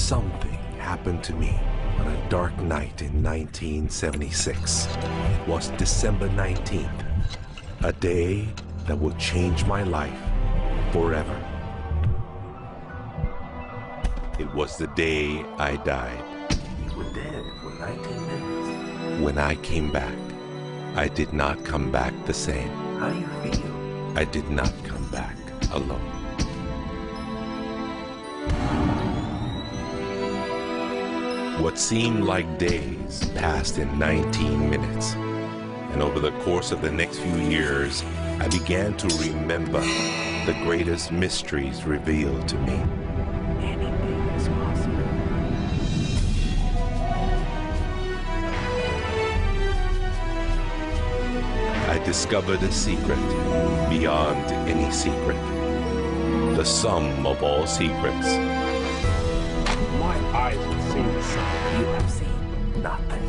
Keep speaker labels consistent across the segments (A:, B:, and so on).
A: Something happened to me on a dark night in 1976. It was December 19th, a day that would change my life forever. It was the day I died. You were dead for 19 minutes. When I came back, I did not come back the same. How do you feel? I did not come back alone. What seemed like days passed in 19 minutes. And over the course of the next few years, I began to remember the greatest mysteries revealed to me. Anything is possible. I discovered a secret beyond any secret. The sum of all secrets.
B: My eyes have seen the sun.
A: You have seen nothing.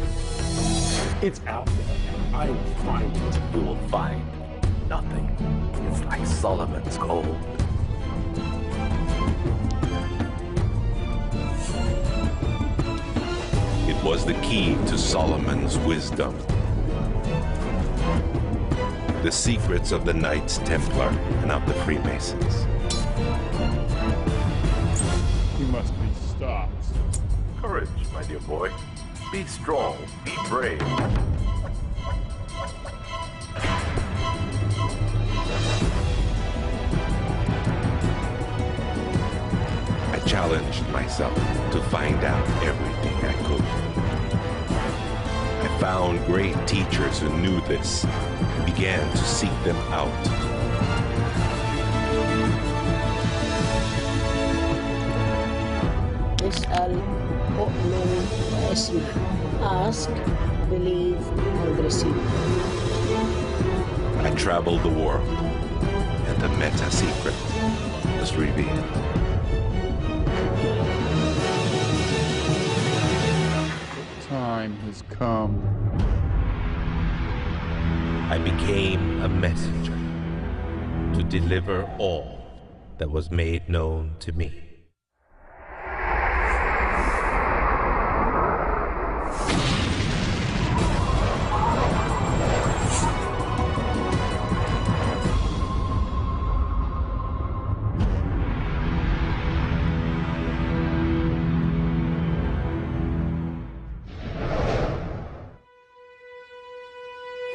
B: It's out there. I will find it.
A: You will find nothing. It's like Solomon's gold. It was the key to Solomon's wisdom. The secrets of the Knights Templar and of the Freemasons.
B: He must be stopped.
A: Courage, my dear boy. Be strong, be brave. I challenged myself to find out everything I could. I found great teachers who knew this and began to seek them out.
C: اسأل أؤمن وأسمع. Ask, believe, and receive.
A: I traveled the world, and the meta secret was revealed.
B: Time has come.
A: I became a messenger to deliver all that was made known to me.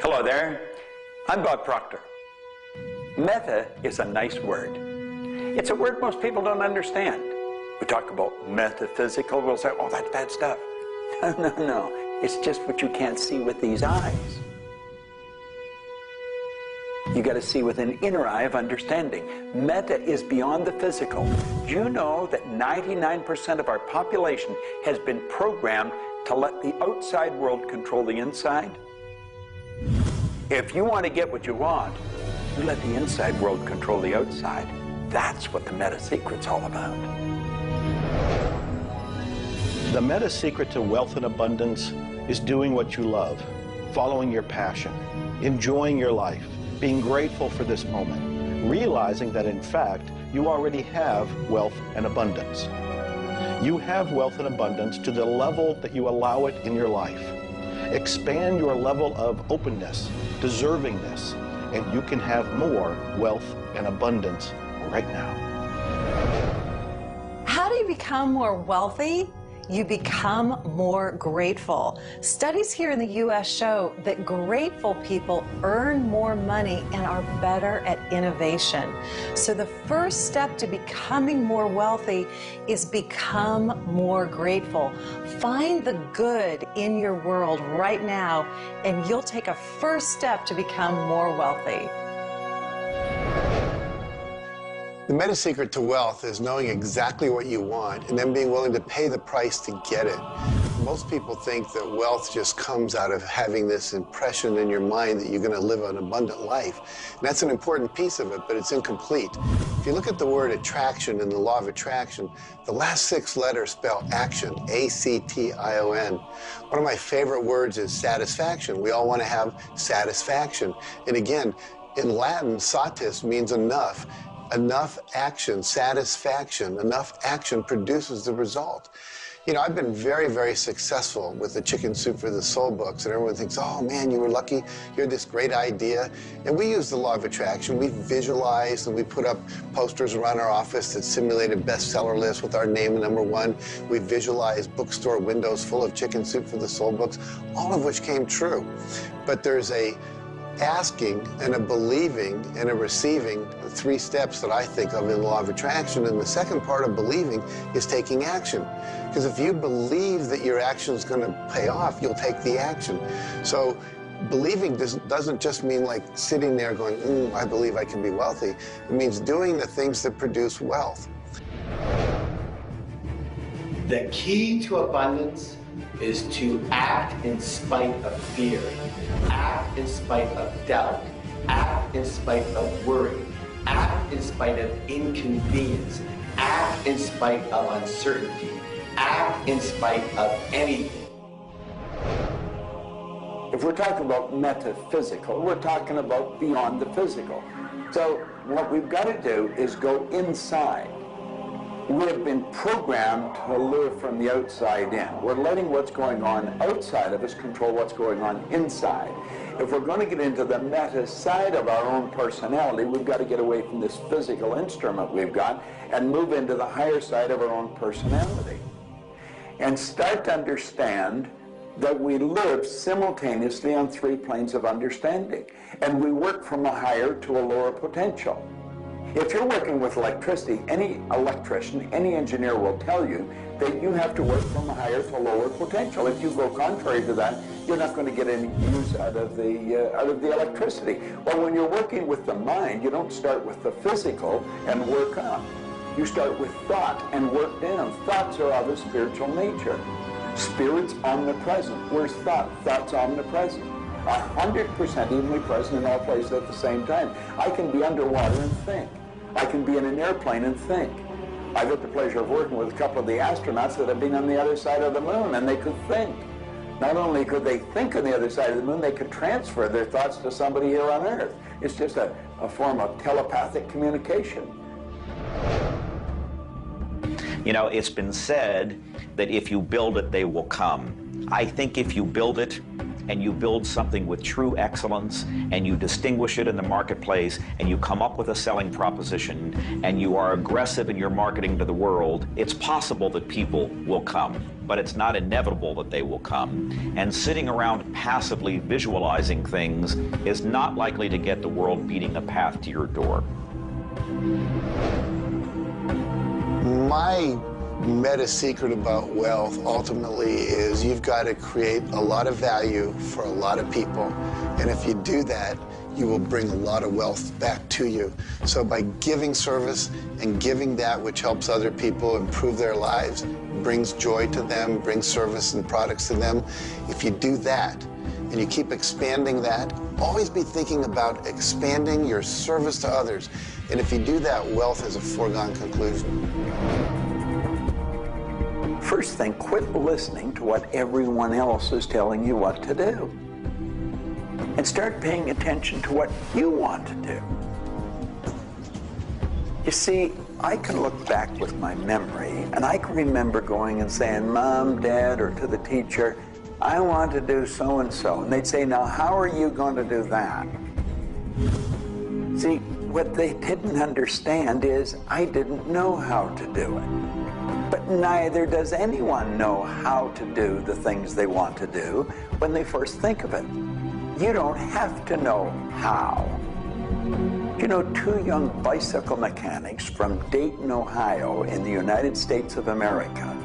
D: Hello there, I'm Bob Proctor. Meta is a nice word. It's a word most people don't understand. We talk about metaphysical, we'll say, oh, that's bad stuff. No, it's just what you can't see with these eyes. You got to see with an inner eye of understanding. Meta is beyond the physical. Do you know that 99% of our population has been programmed to let the outside world control the inside? If you want to get what you want, you let the inside world control the outside. That's what the meta secret's all about.
E: The meta secret to wealth and abundance is doing what you love, following your passion, enjoying your life, being grateful for this moment, realizing that in fact, you already have wealth and abundance. You have wealth and abundance to the level that you allow it in your life. Expand your level of openness, deservingness, and you can have more wealth and abundance right now.
F: How do you become more wealthy? You become more grateful. Studies here in the U.S. show that grateful people earn more money and are better at innovation. So the first step to becoming more wealthy is become more grateful. Find the good in your world right now, and you'll take a first step to become more wealthy.
G: The meta secret to wealth is knowing exactly what you want and then being willing to pay the price to get it. Most people think that wealth just comes out of having this impression in your mind that you're going to live an abundant life. And that's an important piece of it, but it's incomplete. If you look at the word attraction in the law of attraction, the last 6 letters spell action, A-C-T-I-O-N. One of my favorite words is satisfaction. We all want to have satisfaction. And again, in Latin, satis means enough. enough action, satisfaction, enough action produces the result. You know, I've been very, very successful with the Chicken Soup for the Soul books, and everyone thinks, oh man, you were lucky, you had this great idea. And we use the law of attraction. We visualize and we put up posters around our office that simulated bestseller lists with our name #1. We visualize bookstore windows full of Chicken Soup for the Soul books, all of which came true. But there's a asking and a believing and a receiving, the 3 steps that I think of in the law of attraction. And the second part of believing is taking action. Because if you believe that your action is going to pay off, you'll take the action. So believing doesn't just mean like sitting there going, I believe I can be wealthy. It means doing the things that produce wealth.
H: The key to abundance is to act in spite of fear, act in spite of doubt, act in spite of worry, act in spite of inconvenience, act in spite of uncertainty, act in spite of anything.
D: If we're talking about metaphysical, we're talking about beyond the physical. So what we've got to do is go inside. We have been programmed to live from the outside in. We're letting what's going on outside of us control what's going on inside. If we're going to get into the meta side of our own personality, we've got to get away from this physical instrument we've got and move into the higher side of our own personality. And start to understand that we live simultaneously on 3 planes of understanding. And we work from a higher to a lower potential. If you're working with electricity, any electrician, any engineer will tell you that you have to work from a higher to a lower potential. If you go contrary to that, you're not going to get any use out of the electricity. Well, when you're working with the mind, you don't start with the physical and work up. You start with thought and work down. Thoughts are of a spiritual nature. Spirit's omnipresent. Where's thought? Thought's omnipresent. 100% evenly present in all places at the same time. I can be underwater and think. I can be in an airplane and think. I've had the pleasure of working with a couple of the astronauts that have been on the other side of the moon, and they could think. Not only could they think on the other side of the moon, they could transfer their thoughts to somebody here on Earth. It's just a form of telepathic communication.
I: You know, it's been said that if you build it, they will come. I think if you build it, and you build something with true excellence, and you distinguish it in the marketplace, and you come up with a selling proposition, and you are aggressive in your marketing to the world, it's possible that people will come, but it's not inevitable that they will come. And sitting around passively visualizing things is not likely to get the world beating a path to your door.
G: My meta secret about wealth ultimately is you've got to create a lot of value for a lot of people. And if you do that, you will bring a lot of wealth back to you. So by giving service and giving that which helps other people improve their lives, brings joy to them, brings service and products to them, if you do that and you keep expanding that, always be thinking about expanding your service to others. And if you do that, wealth is a foregone conclusion.
D: First thing, quit listening to what everyone else is telling you what to do. And start paying attention to what you want to do. You see, I can look back with my memory, and I can remember going and saying, Mom, Dad, or to the teacher, I want to do so-and-so. And they'd say, now, how are you going to do that? See, what they didn't understand is I didn't know how to do it. But neither does anyone know how to do the things they want to do when they first think of it. You don't have to know how. You know, 2 young bicycle mechanics from Dayton, Ohio, in the United States of America,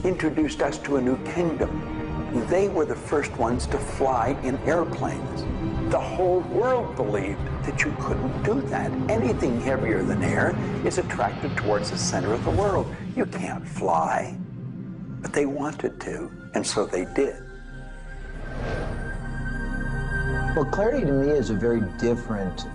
D: introduced us to a new kingdom. They were the first ones to fly in airplanes. The whole world believed that you couldn't do that. Anything heavier than air is attracted towards the center of the world. You can't fly. But they wanted to, and so they did.
J: Well, clarity to me is a very different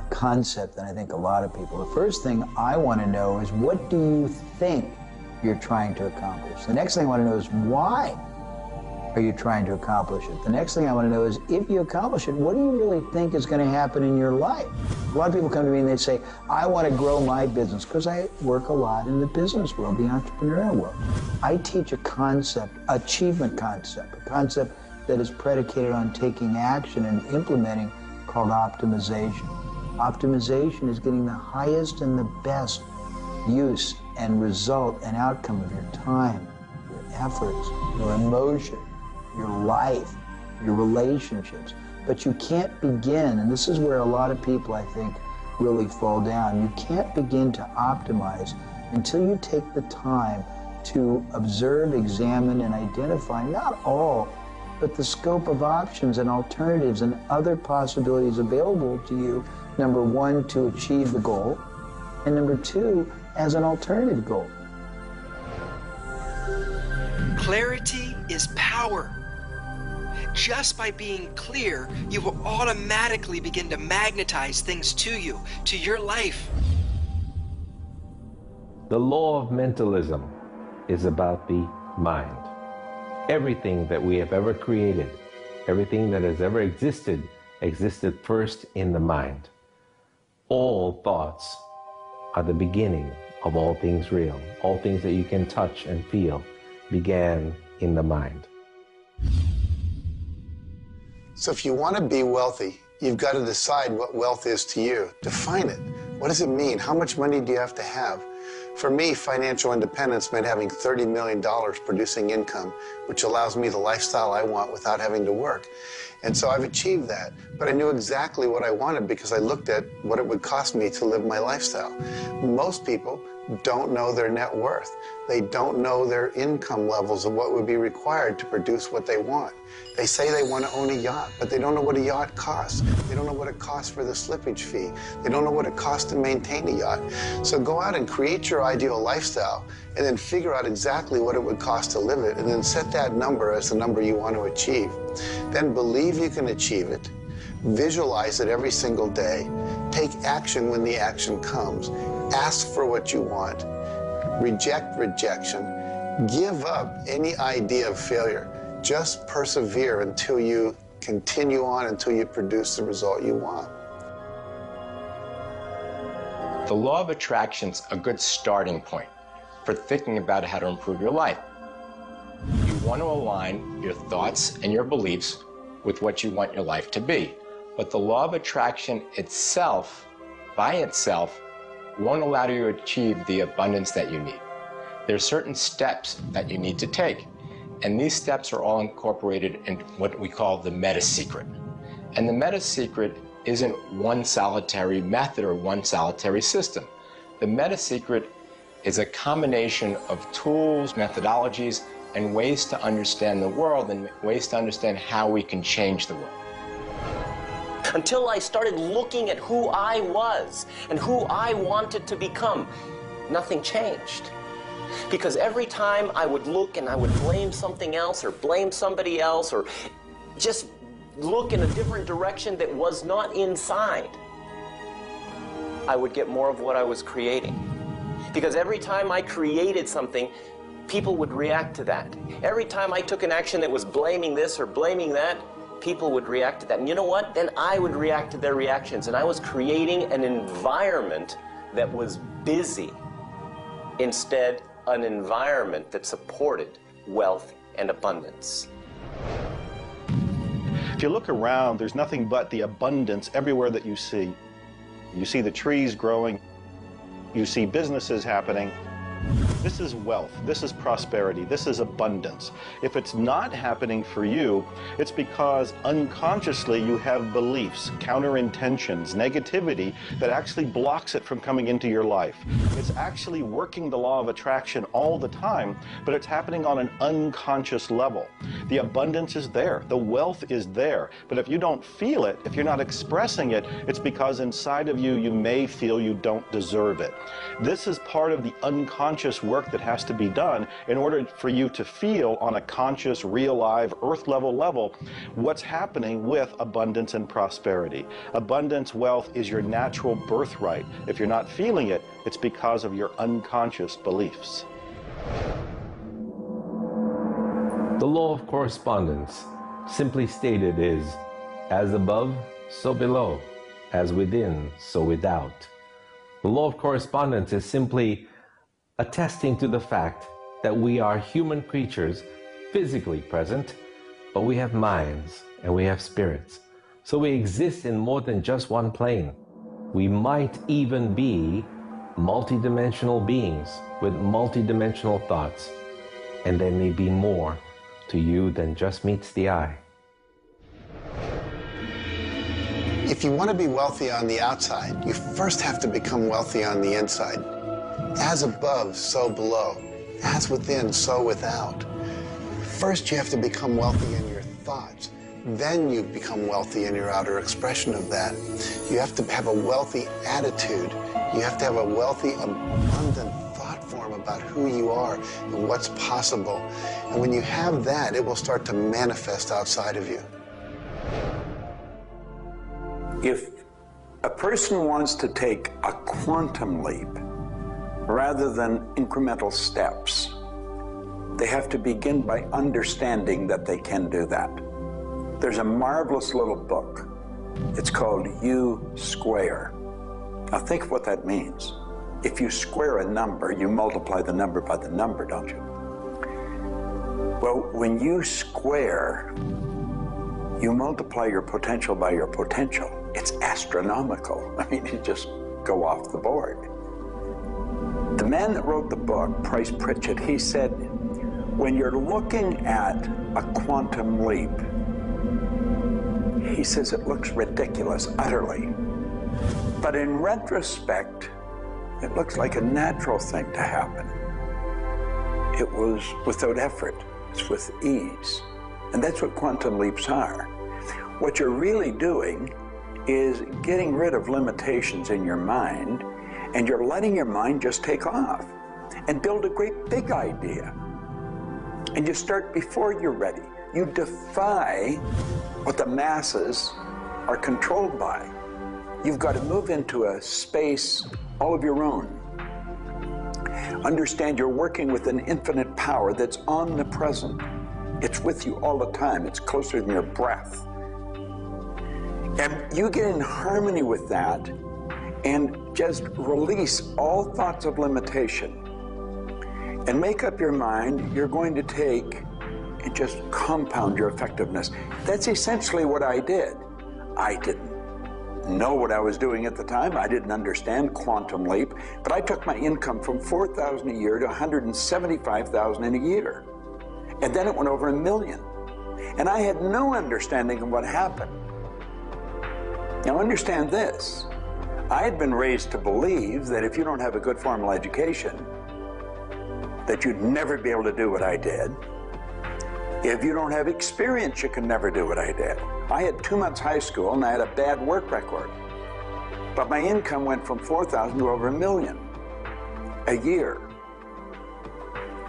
J: concept than I think a lot of people. The first thing I want to know is, what do you think you're trying to accomplish? The next thing I want to know is, why are you trying to accomplish it? The next thing I want to know is, if you accomplish it, what do you really think is going to happen in your life? A lot of people come to me and they say, I want to grow my business, because I work a lot in the business world, the entrepreneurial world. I teach a concept, achievement concept, a concept that is predicated on taking action and implementing, called optimization. Optimization is getting the highest and the best use and result and outcome of your time, your efforts, your emotion, your life, your relationships. But you can't begin, and this is where a lot of people, I think, really fall down. You can't begin to optimize until you take the time to observe, examine, and identify not all, but the scope of options and alternatives and other possibilities available to you, number one, to achieve the goal, and number two, as an alternative goal.
K: Clarity is power. Just by being clear, you will automatically begin to magnetize things to you, to your life.
L: The law of mentalism is about the mind. Everything that we have ever created, everything that has ever existed first in the mind. All thoughts are the beginning of all things real. All things that you can touch and feel began in the mind.
G: So if you want to be wealthy, you've got to decide what wealth is to you. Define it. What does it mean? How much money do you have to have? For me, financial independence meant having $30 million producing income, which allows me the lifestyle I want without having to work. And so I've achieved that. But I knew exactly what I wanted because I looked at what it would cost me to live my lifestyle. Most people don't know their net worth. They don't know their income levels of what would be required to produce what they want. They say they want to own a yacht, but they don't know what a yacht costs. They don't know what it costs for the slippage fee. They don't know what it costs to maintain a yacht. So go out and create your ideal lifestyle and then figure out exactly what it would cost to live it, and then set that number as the number you want to achieve. Then believe you can achieve it. Visualize it every single day. Take action when the action comes. Ask for what you want. Reject rejection. Give up any idea of failure. Just persevere until you continue on, until you produce the result you want.
M: The law of attraction's a good starting point for thinking about how to improve your life. You want to align your thoughts and your beliefs with what you want your life to be. But the law of attraction itself, by itself, won't allow you to achieve the abundance that you need. There are certain steps that you need to take, and these steps are all incorporated in what we call the meta secret. And the meta secret isn't one solitary method or one solitary system. The meta secret is a combination of tools, methodologies, and ways to understand the world and ways to understand how we can change the world.
N: Until I started looking at who I was and who I wanted to become, nothing changed. Because every time I would look and I would blame something else or blame somebody else or just look in a different direction that was not inside, I would get more of what I was creating. Because every time I created something, people would react to that. Every time I took an action that was blaming this or blaming that, people would react to that. And you know what? Then I would react to their reactions. And I was creating an environment that was busy. Instead, an environment that supported wealth and abundance.
E: If you look around, there's nothing but the abundance everywhere that you see. You see the trees growing. You see businesses happening. This is wealth, this is prosperity, this is abundance. If it's not happening for you, it's because unconsciously you have beliefs, counter-intentions, negativity that actually blocks it from coming into your life. It's actually working the law of attraction all the time, but it's happening on an unconscious level. The abundance is there, the wealth is there, but if you don't feel it, if you're not expressing it, it's because inside of you, you may feel you don't deserve it. This is part of the unconscious work that has to be done in order for you to feel on a conscious, real, live, earth-level level what's happening with abundance and prosperity. Abundance, wealth is your natural birthright. If you're not feeling it, it's because of your unconscious beliefs.
L: The law of correspondence, simply stated, is as above, so below, as within, so without. The law of correspondence is simply attesting to the fact that we are human creatures, physically present, but we have minds and we have spirits. So we exist in more than just one plane. We might even be multidimensional beings with multidimensional thoughts, and there may be more to you than just meets the eye.
G: If you want to be wealthy on the outside, you first have to become wealthy on the inside. As above, so below. As within, so without. First, you have to become wealthy in your thoughts. Then you become wealthy in your outer expression of that. You have to have a wealthy attitude. You have to have a wealthy, abundant thought form about who you are and what's possible. And when you have that, it will start to manifest outside of you.
D: If a person wants to take a quantum leap rather than incremental steps, they have to begin by understanding that they can do that. There's a marvelous little book. It's called U Square. Now think of what that means. If you square a number, you multiply the number by the number, don't you? Well, when you square, you multiply your potential by your potential. It's astronomical. I mean, you just go off the board. The man that wrote the book, Price Pritchett, he said, when you're looking at a quantum leap, he says it looks ridiculous, utterly. But in retrospect, it looks like a natural thing to happen. It was without effort. It's with ease. And that's what quantum leaps are. What you're really doing is getting rid of limitations in your mind, and you're letting your mind just take off and build a great big idea. And you start before you're ready. You defy what the masses are controlled by. You've got to move into a space all of your own. Understand you're working with an infinite power that's omnipresent. It's with you all the time. It's closer than your breath. And you get in harmony with that and just release all thoughts of limitation and make up your mind you're going to take and just compound your effectiveness. That's essentially what I did. I didn't know what I was doing at the time. I didn't understand quantum leap, but I took my income from $4,000 a year to $175,000 in a year. And then it went over $1 million. And I had no understanding of what happened. Now understand this. I had been raised to believe that if you don't have a good formal education, that you'd never be able to do what I did. If you don't have experience, you can never do what I did. I had 2 months high school and I had a bad work record. But my income went from $4,000 to over $1 million a year.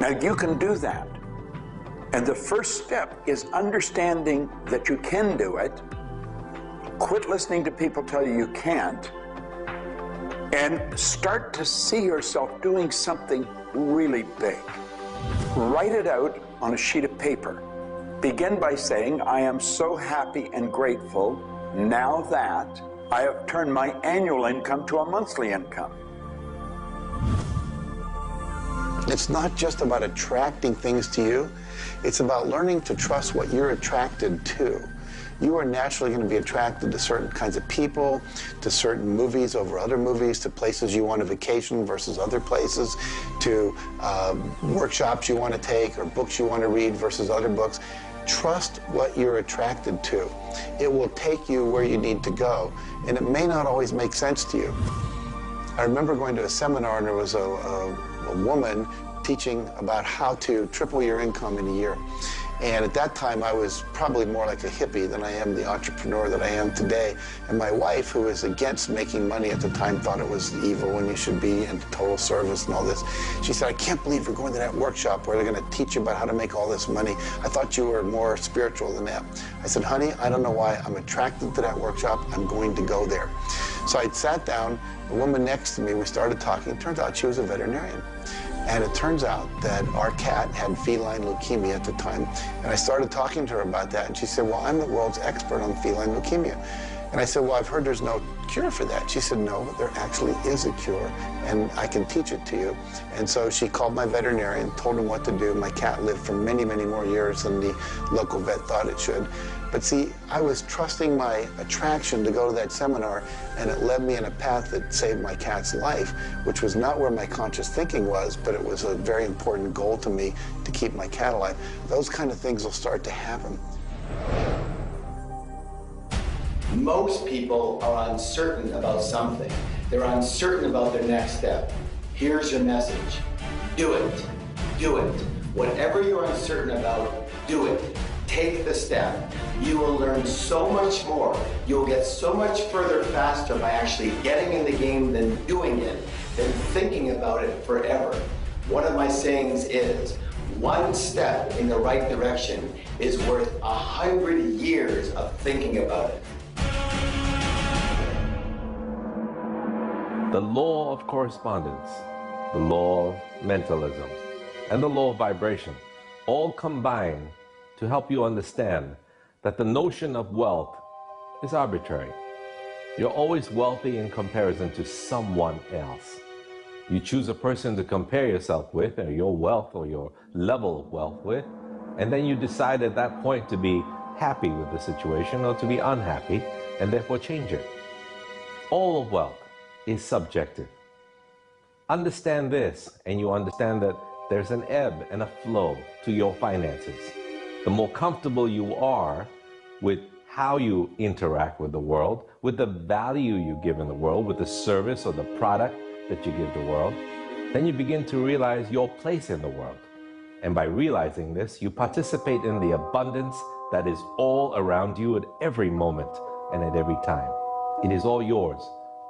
D: Now you can do that. And the first step is understanding that you can do it. Quit listening to people tell you you can't. And start to see yourself doing something really big. Write it out on a sheet of paper. Begin by saying, I am so happy and grateful now that I have turned my annual income to a monthly income.
G: It's not just about attracting things to you. It's about learning to trust what you're attracted to. You are naturally going to be attracted to certain kinds of people, to certain movies over other movies, to places you want to vacation versus other places, to workshops you want to take or books you want to read versus other books. Trust what you're attracted to. It will take you where you need to go, and it may not always make sense to you. I remember going to a seminar, and there was a woman teaching about how to triple your income in a year. And at that time, I was probably more like a hippie than I am the entrepreneur that I am today. And my wife, who was against making money at the time, thought it was evil when you should be in total service and all this. She said, I can't believe you're going to that workshop where they're going to teach you about how to make all this money. I thought you were more spiritual than that. I said, honey, I don't know why. I'm attracted to that workshop. I'm going to go there. So I sat down, the woman next to me, we started talking. It turns out she was a veterinarian. And it turns out that our cat had feline leukemia at the time. And I started talking to her about that, and she said, well, I'm the world's expert on feline leukemia. And I said, well, I've heard there's no cure for that. She said, no, there actually is a cure, and I can teach it to you. And so she called my veterinarian, told him what to do. My cat lived for many, many more years than the local vet thought it should. But see, I was trusting my attraction to go to that seminar, and it led me in a path that saved my cat's life, which was not where my conscious thinking was, but it was a very important goal to me to keep my cat alive. Those kind of things will start to happen.
H: Most people are uncertain about something. They're uncertain about their next step. Here's your message. Do it. Do it. Whatever you're uncertain about, do it. Take the step. You will learn so much more. You'll get so much further faster by actually getting in the game than doing it, than thinking about it forever. One of my sayings is, one step in the right direction is worth 100 years of thinking about it.
L: The law of correspondence, the law of mentalism, and the law of vibration all combine to help you understand that the notion of wealth is arbitrary. You're always wealthy in comparison to someone else. You choose a person to compare yourself with, or your wealth or your level of wealth with, and then you decide at that point to be happy with the situation or to be unhappy, and therefore change it. All of wealth is subjective. Understand this, and you understand that there's an ebb and a flow to your finances. The more comfortable you are with how you interact with the world, with the value you give in the world, with the service or the product that you give the world, then you begin to realize your place in the world. And by realizing this, you participate in the abundance that is all around you at every moment and at every time. It is all yours.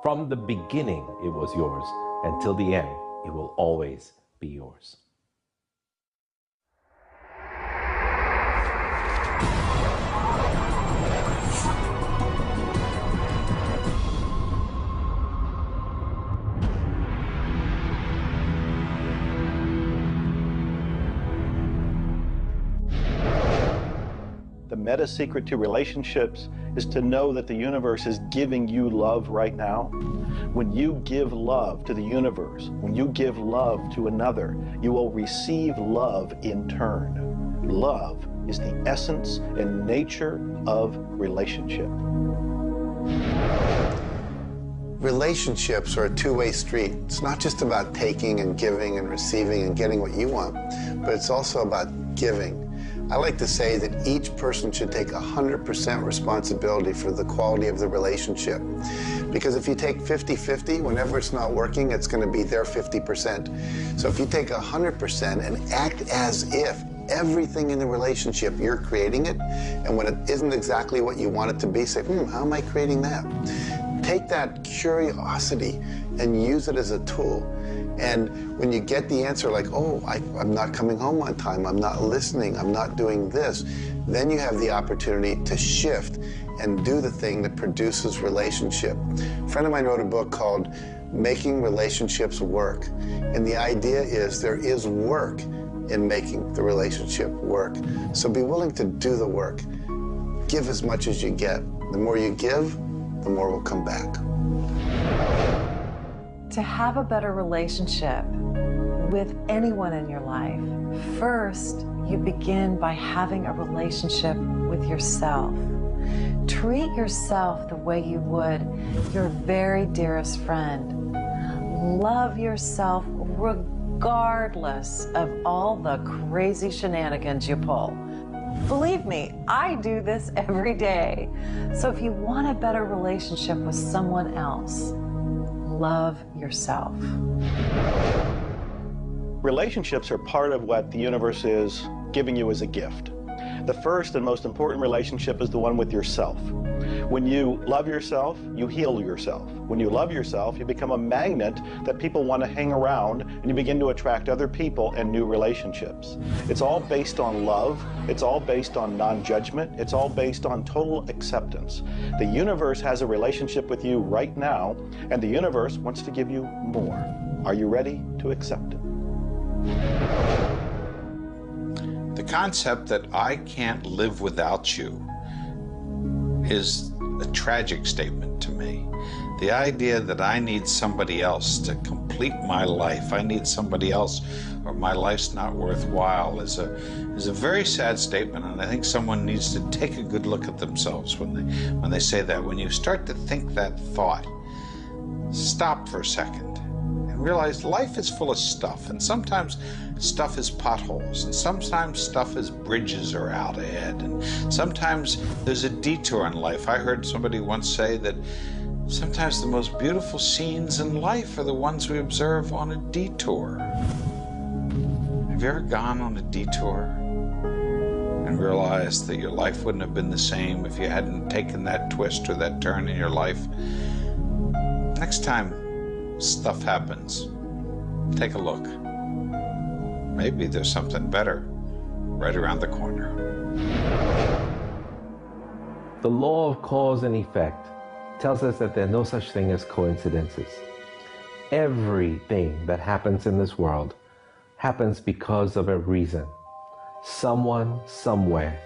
L: From the beginning, it was yours. Until the end, it will always be yours.
E: The meta secret to relationships is to know that the universe is giving you love right now. When you give love to the universe, when you give love to another, you will receive love in turn. Love is the essence and nature of relationship.
G: Relationships are a two-way street. It's not just about taking and giving and receiving and getting what you want, but it's also about giving. I like to say that each person should take 100% responsibility for the quality of the relationship. Because if you take 50-50, whenever it's not working, it's going to be their 50%. So if you take 100% and act as if everything in the relationship, you're creating it, and when it isn't exactly what you want it to be, say, how am I creating that? Take that curiosity and use it as a tool. And when you get the answer like, oh, I'm not coming home on time, I'm not listening, I'm not doing this, then you have the opportunity to shift and do the thing that produces relationship. A friend of mine wrote a book called Making Relationships Work. And the idea is there is work in making the relationship work. So be willing to do the work. Give as much as you get. The more you give, the more will come back.
F: To have a better relationship with anyone in your life, first you begin by having a relationship with yourself. Treat yourself the way you would your very dearest friend. Love yourself regardless of all the crazy shenanigans you pull. Believe me, I do this every day. So if you want a better relationship with someone else, love yourself.
E: Relationships are part of what the universe is giving you as a gift. The first and most important relationship is the one with yourself. When you love yourself, you heal yourself. When you love yourself, you become a magnet that people want to hang around, and you begin to attract other people and new relationships. It's all based on love. It's all based on non-judgment. It's all based on total acceptance. The universe has a relationship with you right now, and the universe wants to give you more. Are you ready to accept it?
O: The concept that I can't live without you is a tragic statement to me. The idea that I need somebody else to complete my life, I need somebody else or my life's not worthwhile is a very sad statement, and I think someone needs to take a good look at themselves when they say that. When you start to think that thought, stop for a second and realize life is full of stuff, and sometimes stuff is potholes, and sometimes stuff is bridges are out ahead, and sometimes there's a detour in life. I heard somebody once say that sometimes the most beautiful scenes in life are the ones we observe on a detour. Have you ever gone on a detour and realized that your life wouldn't have been the same if you hadn't taken that twist or that turn in your life? Next time stuff happens, take a look. Maybe there's something better right around the corner.
L: The law of cause and effect tells us that there's no such thing as coincidences. Everything that happens in this world happens because of a reason. Someone, somewhere,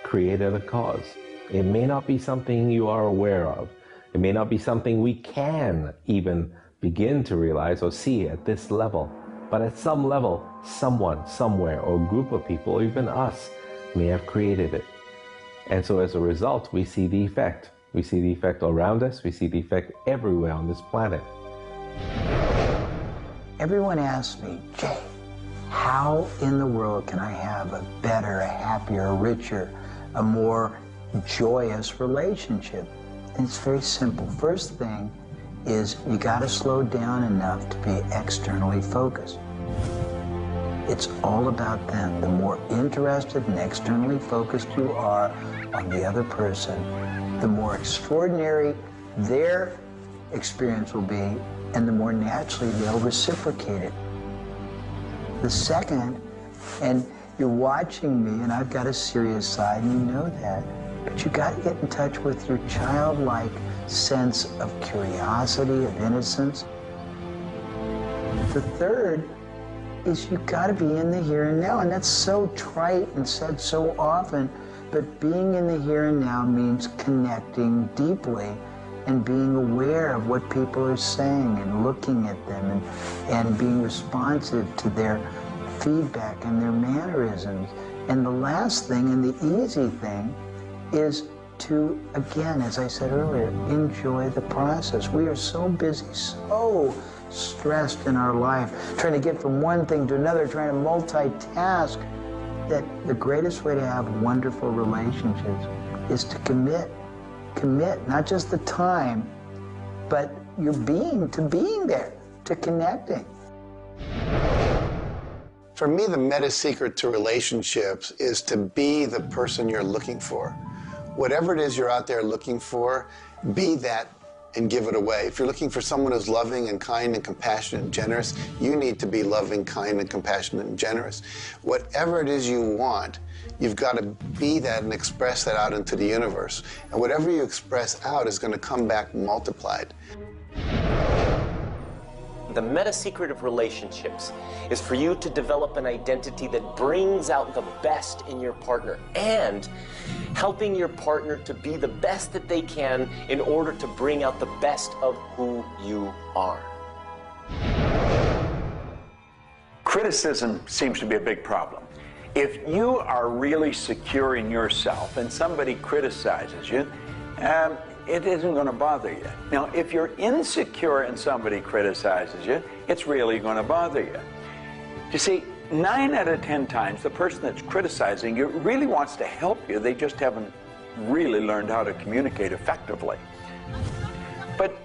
L: created a cause. It may not be something you are aware of. It may not be something we can even begin to realize or see at this level. But at some level, someone, somewhere, or a group of people, or even us, may have created it. And so as a result, we see the effect. We see the effect around us. We see the effect everywhere on this planet.
J: Everyone asks me, Jay, how in the world can I have a better, a happier, a richer, a more joyous relationship? And it's very simple. First thing is you got to slow down enough to be externally focused. It's all about them. The more interested and externally focused you are on the other person, the more extraordinary their experience will be, and the more naturally they'll reciprocate it. The second, and you're watching me, and I've got a serious side, and you know that, but you got to get in touch with your childlike sense of curiosity, of innocence. The third is you got to be in the here and now, and that's so trite and said so often, but being in the here and now means connecting deeply and being aware of what people are saying and looking at them and being responsive to their feedback and their mannerisms. And the last thing and the easy thing is to, again, as I said earlier, enjoy the process. We are so busy, so stressed in our life, trying to get from one thing to another, trying to multitask, that the greatest way to have wonderful relationships is to commit. Commit, not just the time, but your being to being there, to connecting.
G: For me, the meta secret to relationships is to be the person you're looking for. Whatever it is you're out there looking for, be that and give it away. If you're looking for someone who's loving and kind and compassionate and generous, you need to be loving, kind, and compassionate and generous. Whatever it is you want, you've got to be that and express that out into the universe. And whatever you express out is going to come back multiplied.
N: The meta secret of relationships is for you to develop an identity that brings out the best in your partner and helping your partner to be the best that they can in order to bring out the best of who you are.
D: Criticism seems to be a big problem. If you are really secure in yourself and somebody criticizes you, it isn't going to bother you. Now, if you're insecure and somebody criticizes you, it's really going to bother you. You see, 9 out of 10 times, the person that's criticizing you really wants to help you. They just haven't really learned how to communicate effectively. But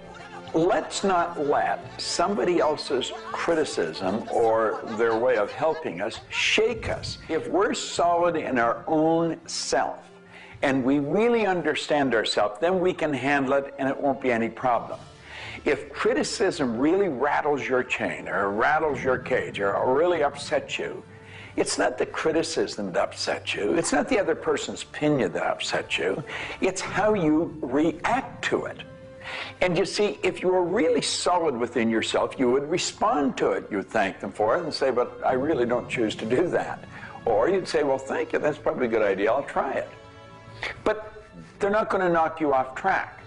D: let's not let somebody else's criticism or their way of helping us shake us. If we're solid in our own self, and we really understand ourselves, then we can handle it and it won't be any problem. If criticism really rattles your chain or rattles your cage or really upsets you, it's not the criticism that upsets you. It's not the other person's opinion that upsets you. It's how you react to it. And you see, if you were really solid within yourself, you would respond to it. You would thank them for it and say, but I really don't choose to do that. Or you'd say, well, thank you, that's probably a good idea, I'll try it. But they're not going to knock you off track.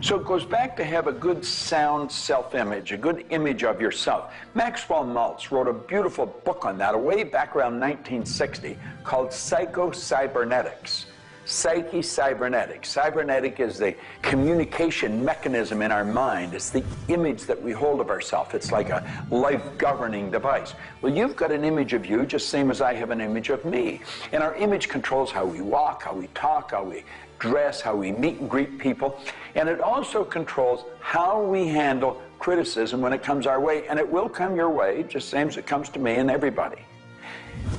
D: So it goes back to have a good, sound self-image, a good image of yourself. Maxwell Maltz wrote a beautiful book on that way back around 1960 called Psycho-Cybernetics. Psyche-cybernetics. Cybernetic is the communication mechanism in our mind. It's the image that we hold of ourselves. It's like a life-governing device. Well, you've got an image of you just same as I have an image of me. And our image controls how we walk, how we talk, how we dress, how we meet and greet people. And it also controls how we handle criticism when it comes our way. And it will come your way, just same as it comes to me and everybody.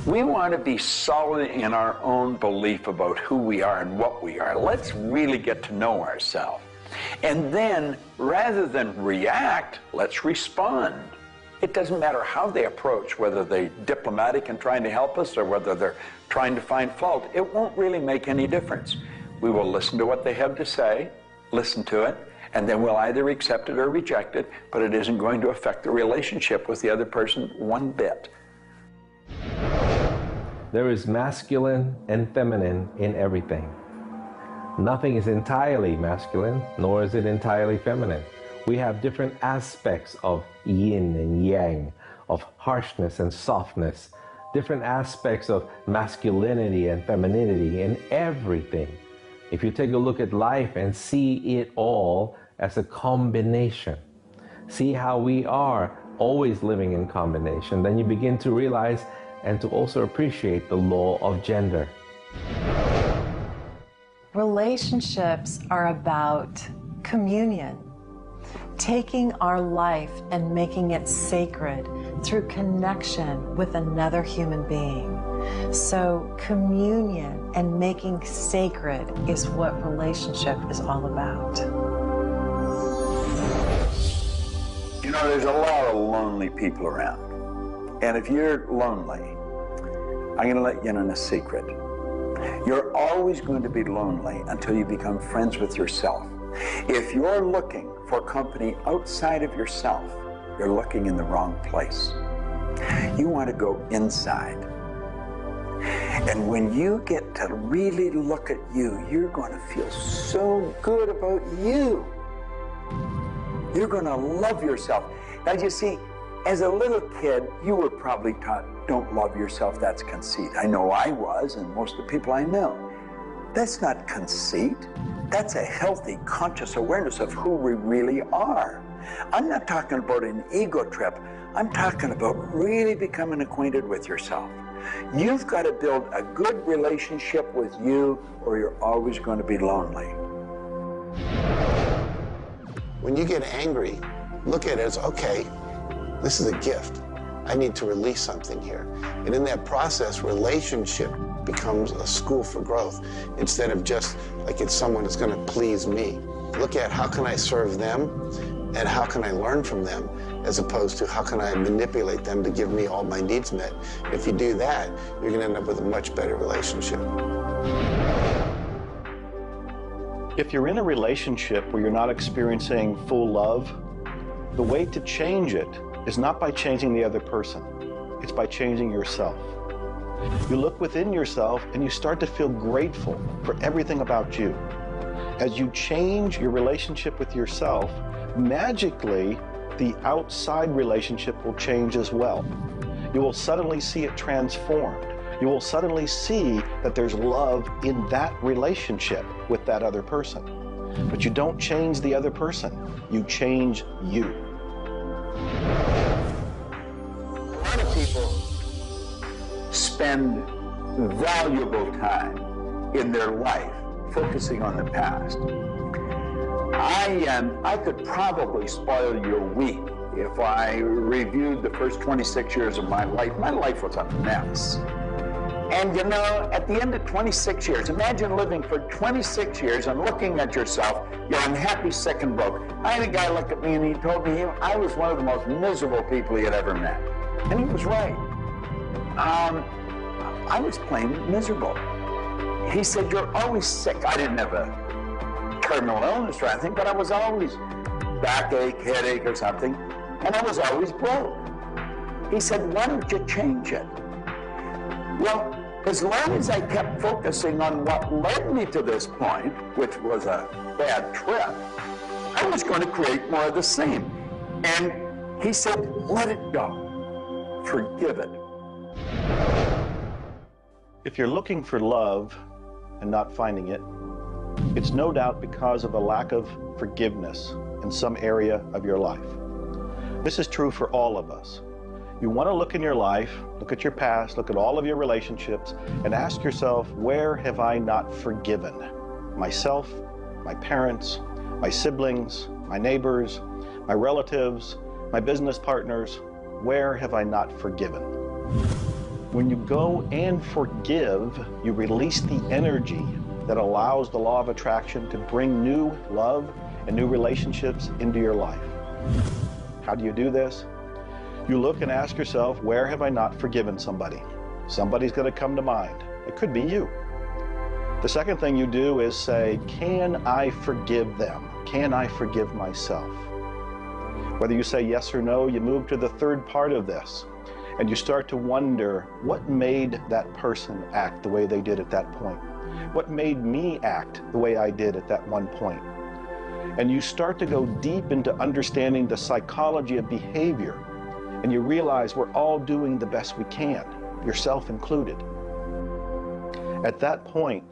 D: We want to be solid in our own belief about who we are and what we are. Let's really get to know ourselves. And then, rather than react, let's respond. It doesn't matter how they approach, whether they're diplomatic and trying to help us or whether they're trying to find fault. It won't really make any difference. We will listen to what they have to say, listen to it, and then we'll either accept it or reject it, but it isn't going to affect the relationship with the other person one bit.
L: There is masculine and feminine in everything. Nothing is entirely masculine, nor is it entirely feminine. We have different aspects of yin and yang, of harshness and softness, different aspects of masculinity and femininity in everything. If you take a look at life and see it all as a combination, see how we are always living in combination, then you begin to realize and to also appreciate the law of gender.
F: Relationships are about communion, taking our life and making it sacred through connection with another human being. So communion and making sacred is what relationship is all about.
D: You know, there's a lot of lonely people around. And if you're lonely, I'm going to let you in on a secret. You're always going to be lonely until you become friends with yourself. If you're looking for company outside of yourself, you're looking in the wrong place. You want to go inside. And when you get to really look at you, you're going to feel so good about you. You're going to love yourself. Now, you see, as a little kid, you were probably taught, don't love yourself, that's conceit. I know I was, and most of the people I know. That's not conceit. That's a healthy, conscious awareness of who we really are. I'm not talking about an ego trip. I'm talking about really becoming acquainted with yourself. You've got to build a good relationship with you, or you're always going to be lonely.
G: When you get angry, look at it as, okay, this is a gift. I need to release something here. And in that process, relationship becomes a school for growth instead of just like it's someone that's going to please me. Look at how can I serve them and how can I learn from them, as opposed to how can I manipulate them to give me all my needs met. If you do that, you're going to end up with a much better relationship.
E: If you're in a relationship where you're not experiencing full love, the way to change it is not by changing the other person. It's by changing yourself. You look within yourself and you start to feel grateful for everything about you. As you change your relationship with yourself, magically, the outside relationship will change as well. You will suddenly see it transformed. You will suddenly see that there's love in that relationship with that other person. But you don't change the other person. You change you.
D: A lot of people spend valuable time in their life focusing on the past. I could probably spoil your week if I reviewed the first 26 years of my life. My life was a mess. And you know, at the end of 26 years, imagine living for 26 years and looking at yourself, you're unhappy, sick, and broke. I had a guy look at me and he told me I was one of the most miserable people he had ever met. And he was right. I was plain miserable. He said, you're always sick. I didn't have a terminal illness or anything, but I was always backache, headache or something, and I was always broke. He said, why don't you change it? Well, as long as I kept focusing on what led me to this point, which was a bad trip, I was going to create more of the same. And he said, let it go. Forgive it.
E: If you're looking for love and not finding it, it's no doubt because of a lack of forgiveness in some area of your life. This is true for all of us. You want to look in your life, look at your past, look at all of your relationships, and ask yourself, where have I not forgiven? Myself, my parents, my siblings, my neighbors, my relatives, my business partners, where have I not forgiven? When you go and forgive, you release the energy that allows the law of attraction to bring new love and new relationships into your life. How do you do this? You look and ask yourself, where have I not forgiven somebody? Somebody's going to come to mind. It could be you. The second thing you do is say, can I forgive them? Can I forgive myself? Whether you say yes or no, you move to the third part of this, and you start to wonder, what made that person act the way they did at that point? What made me act the way I did at that one point? And you start to go deep into understanding the psychology of behavior, and you realize we're all doing the best we can, yourself included. At that point,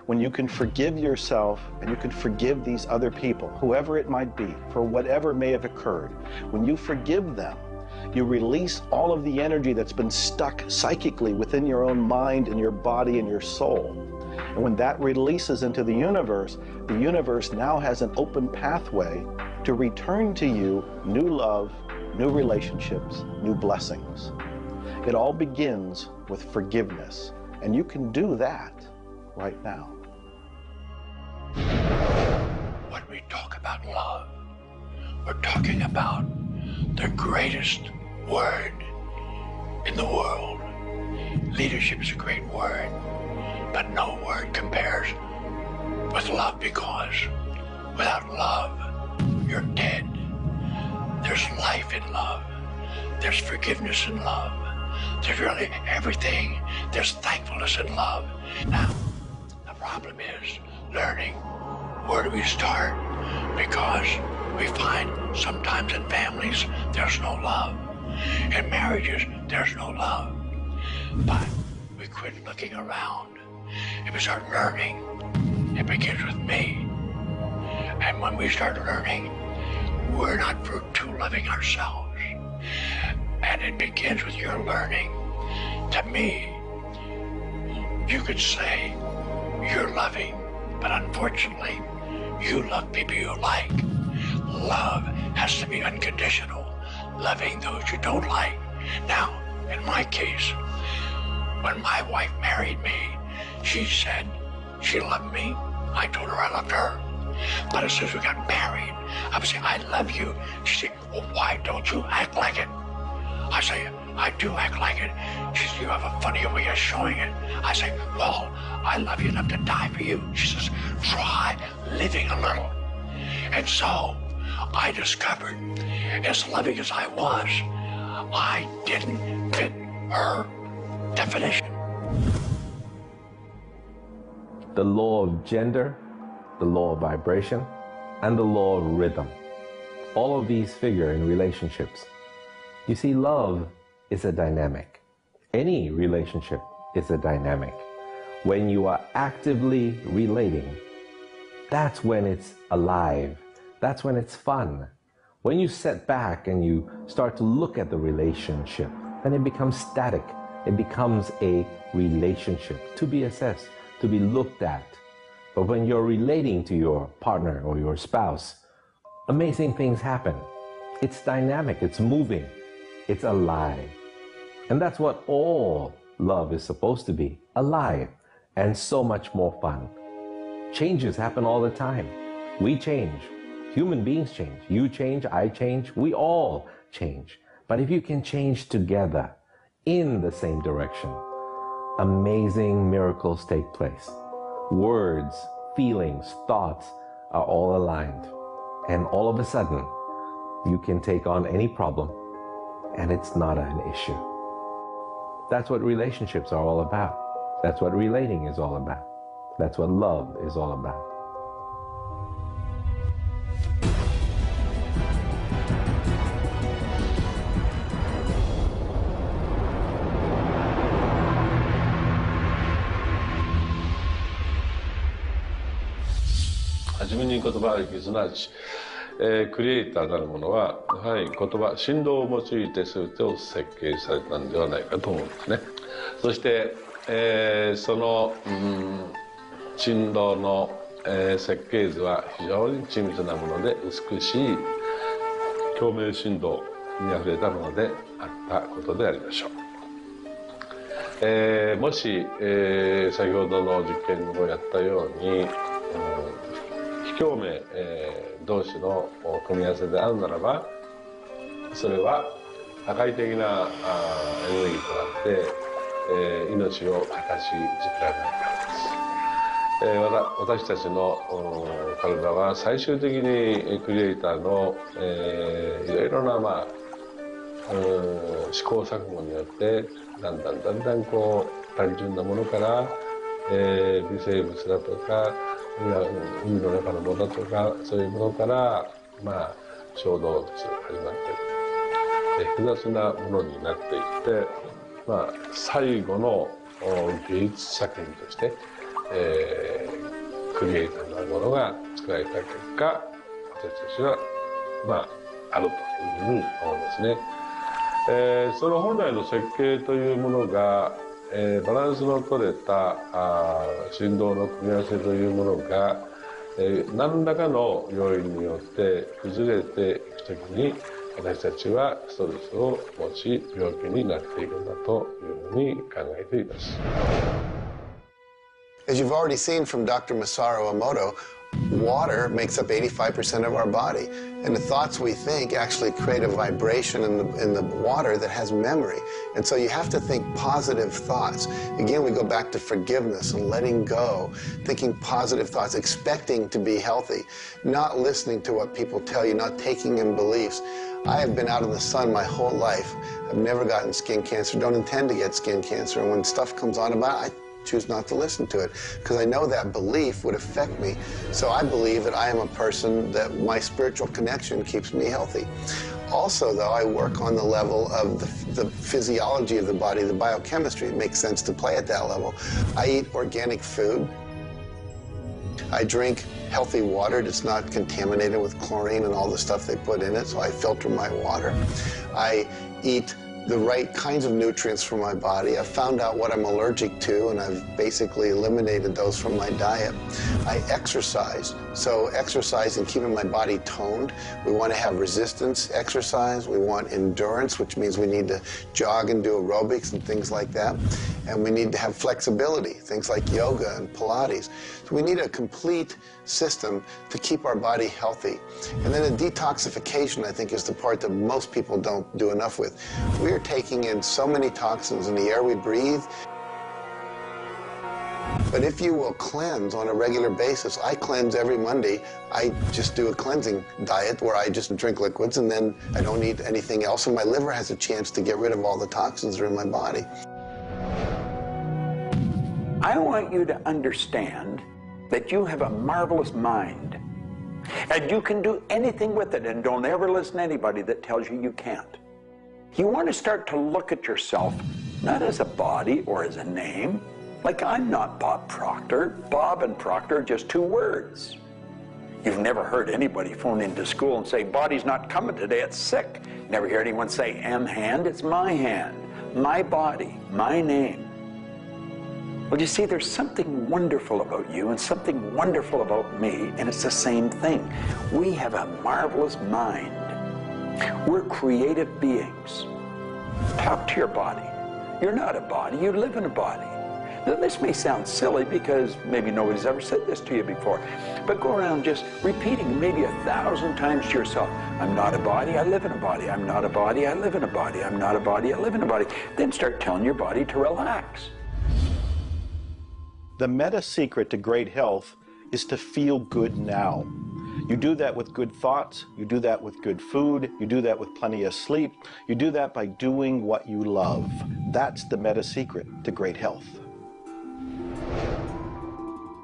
E: when you can forgive yourself and you can forgive these other people, whoever it might be, for whatever may have occurred, when you forgive them, you release all of the energy that's been stuck psychically within your own mind and your body and your soul. And when that releases into the universe now has an open pathway to return to you new love, new relationships, new blessings. It all begins with forgiveness, and you can do that right now.
P: When we talk about love, we're talking about the greatest word in the world. Leadership is a great word, but no word compares with love, because without love, you're dead. There's life in love. There's forgiveness in love. There's really everything. There's thankfulness in love. Now, the problem is learning where do we start, because we find sometimes in families there's no love. In marriages, there's no love. But we quit looking around. If we start learning, it begins with me. And when we start learning, we're not too loving ourselves. And it begins with your learning. To me, you could say you're loving, but unfortunately, you love people you like. Love has to be unconditional, loving those you don't like. Now, in my case, when my wife married me, she said she loved me. I told her I loved her. But as soon as we got married, I would say, I love you. She said, well, why don't you act like it? I say, I do act like it. She says, you have a funny way of showing it. I say, well, I love you enough to die for you. She says, try living a little. And so I discovered, as loving as I was, I didn't fit her definition.
L: The law of gender, the law of vibration, and the law of rhythm. All of these figure in relationships. You see, love is a dynamic. Any relationship is a dynamic. When you are actively relating, that's when it's alive. That's when it's fun. When you sit back and you start to look at the relationship, then it becomes static. It becomes a relationship to be assessed, to be looked at. But when you're relating to your partner or your spouse, amazing things happen. It's dynamic, it's moving, it's alive. And that's what all love is supposed to be, alive, and so much more fun. Changes happen all the time. We change. Human beings change. You change, I change, we all change. But if you can change together in the same direction, amazing miracles take place. Words, feelings, thoughts are all aligned. And all of a sudden, you can take on any problem and it's not an issue. That's what relationships are all about. That's what relating is all about. That's what love is all about.
Q: はじめに言葉劇、すなわち、クリエイターなるものはやはり言葉、振動を用いて全てを設計されたんではないかと思うんですね。そして、その、振動の、設計図は非常に緻密なもので美しい共鳴振動にあふれたものであったことでありましょう。もし、先ほどの実験をやったように、非共鳴、同士の組み合わせであるならば、それは破壊的なエネルギーとなって、命を形作られるからです。私たちの体は最終的にクリエイターの、いろいろな、試行錯誤によってだんだんこう単純なものから、微生物だとか海の中のものだとかそういうものから、小動物始まって複雑なものになっていって、最後の芸術作品として、クリエイターなるものが作られた結果、私たちはあるというふうに思うんですね。その本来の設計というものが、バランスの取れた振動の組み合わせというものが、何らかの要因によって崩れていくときに私たちはストレスを持ち病気になっているんだというふうに考えています。
G: As you've already seen from Dr. Masaru Emoto, water makes up 85% of our body, and the thoughts we think actually create a vibration in the water that has memory. And so you have to think positive thoughts. Again, we go back to forgiveness and letting go, thinking positive thoughts, expecting to be healthy, not listening to what people tell you, not taking in beliefs. I have been out in the sun my whole life. I've never gotten skin cancer, don't intend to get skin cancer, and when stuff comes on about it, I choose not to listen to it because I know that belief would affect me. So I believe that I am a person that my spiritual connection keeps me healthy. Also, though, I work on the level of the physiology of the body, the biochemistry. It makes sense to play at that level. I eat organic food. I drink healthy water that's not contaminated with chlorine and all the stuff they put in it, so I filter my water. I eat the right kinds of nutrients for my body. I've found out what I'm allergic to, and I've basically eliminated those from my diet. I exercise. So exercise and keeping my body toned. We want to have resistance exercise. We want endurance, which means we need to jog and do aerobics and things like that. And we need to have flexibility, things like yoga and Pilates. So we need a complete system to keep our body healthy. And then the detoxification, I think, is the part that most people don't do enough with. We are taking in so many toxins in the air we breathe. But if you will cleanse on a regular basis, I cleanse every Monday. I just do a cleansing diet where I just drink liquids and then I don't eat anything else, and my liver has a chance to get rid of all the toxins that are in my body.
D: I want you to understand that you have a marvelous mind, and you can do anything with it, and don't ever listen to anybody that tells you you can't. You want to start to look at yourself not as a body or as a name. Like, I'm not Bob Proctor. Bob and Proctor are just two words. You've never heard anybody phone into school and say, body's not coming today, it's sick. Never hear anyone say, hand, it's my hand, my body, my name. Well, you see, there's something wonderful about you and something wonderful about me, and it's the same thing. We have a marvelous mind. We're creative beings. Talk to your body. You're not a body, you live in a body. Now, this may sound silly because maybe nobody's ever said this to you before, but go around just repeating maybe 1,000 times to yourself, I'm not a body, I live in a body. I'm not a body, I live in a body. I'm not a body, I live in a body. Then start telling your body to relax.
E: The meta secret to great health is to feel good now. You do that with good thoughts, you do that with good food, you do that with plenty of sleep, you do that by doing what you love. That's the meta secret to great health.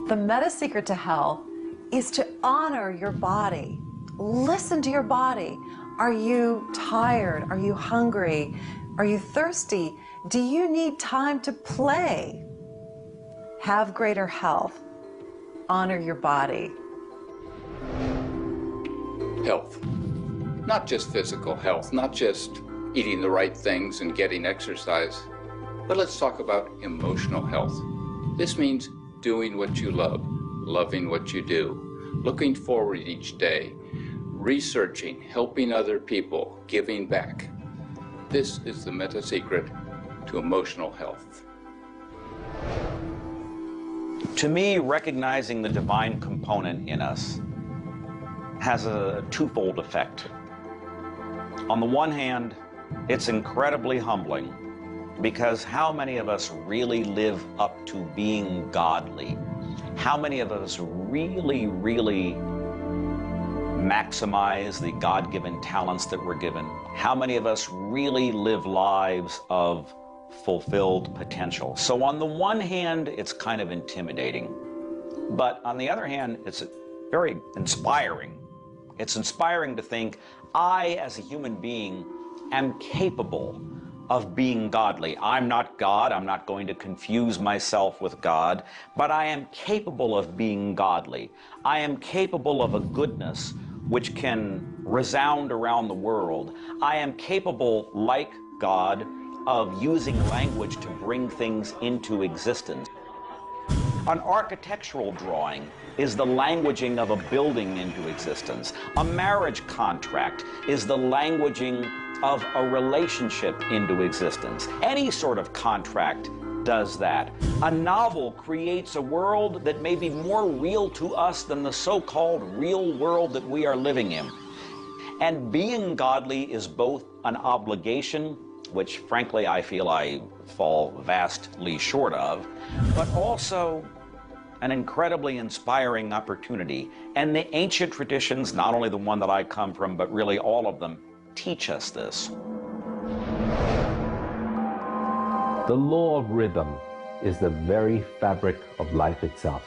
F: The meta secret to health is to honor your body. Listen to your body. Are you tired? Are you hungry? Are you thirsty? Do you need time to play? Have greater health. Honor your body.
R: Health. Not just physical health, not just eating the right things and getting exercise, but let's talk about emotional health. This means doing what you love, loving what you do, looking forward each day, researching, helping other people, giving back. This is the meta secret to emotional health.
I: To me, recognizing the divine component in us has a twofold effect. On the one hand, it's incredibly humbling, because how many of us really live up to being godly? How many of us really maximize the God-given talents that we're given? How many of us really live lives of fulfilled potential? So on the one hand, it's kind of intimidating, but on the other hand, it's very inspiring. It's inspiring to think, I, as a human being, am capable of being godly. I'm not God. I'm not going to confuse myself with God, but I am capable of being godly. I am capable of a goodness which can resound around the world. I am capable, like God, of using language to bring things into existence. An architectural drawing is the languaging of a building into existence. A marriage contract is the languaging of a relationship into existence. Any sort of contract does that. A novel creates a world that may be more real to us than the so-called real world that we are living in. And being godly is both an obligation, which frankly I feel I fall vastly short of, but also an incredibly inspiring opportunity. And the ancient traditions, not only the one that I come from, but really all of them, teach us this.
L: The law of rhythm is the very fabric of life itself.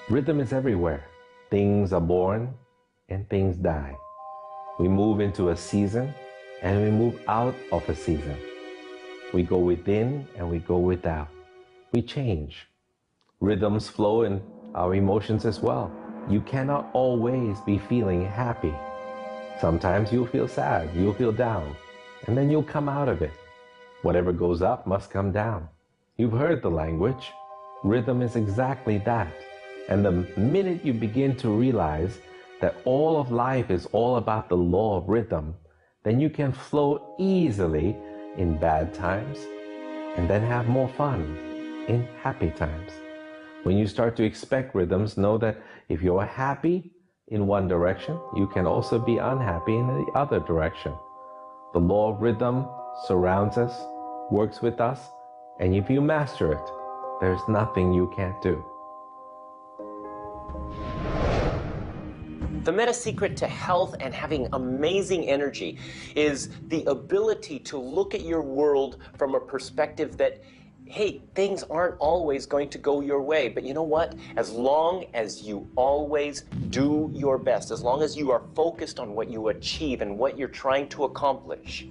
L: Rhythm is everywhere. Things are born and things die. We move into a season and we move out of a season. We go within and we go without. We change. Rhythms flow in our emotions as well. You cannot always be feeling happy. Sometimes you'll feel sad, you'll feel down, and then you'll come out of it. Whatever goes up must come down. You've heard the language. Rhythm is exactly that. And the minute you begin to realize that all of life is all about the law of rhythm, then you can flow easily in bad times and then have more fun in happy times. When you start to expect rhythms, know that if you're happy in one direction, you can also be unhappy in the other direction. The law of rhythm surrounds us, works with us, and if you master it, there's nothing you can't do.
N: The meta secret to health and having amazing energy is the ability to look at your world from a perspective that, hey, things aren't always going to go your way, but you know what? As long as you always do your best, as long as you are focused on what you achieve and what you're trying to accomplish,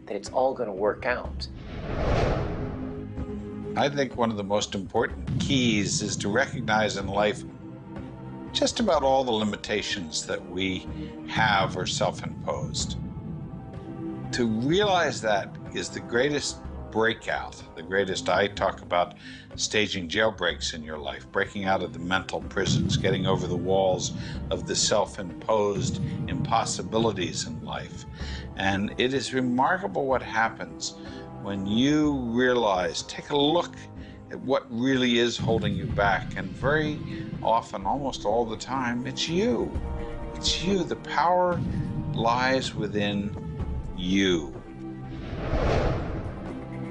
N: then it's all going to work out.
O: I think one of the most important keys is to recognize in life just about all the limitations that we have are self-imposed. To realize that is the greatest breakout, the greatest. I talk about staging jailbreaks in your life, breaking out of the mental prisons, getting over the walls of the self-imposed impossibilities in life. And it is remarkable what happens when you realize, take a look at what really is holding you back. And very often, almost all the time, it's you. It's you. The power lies within you.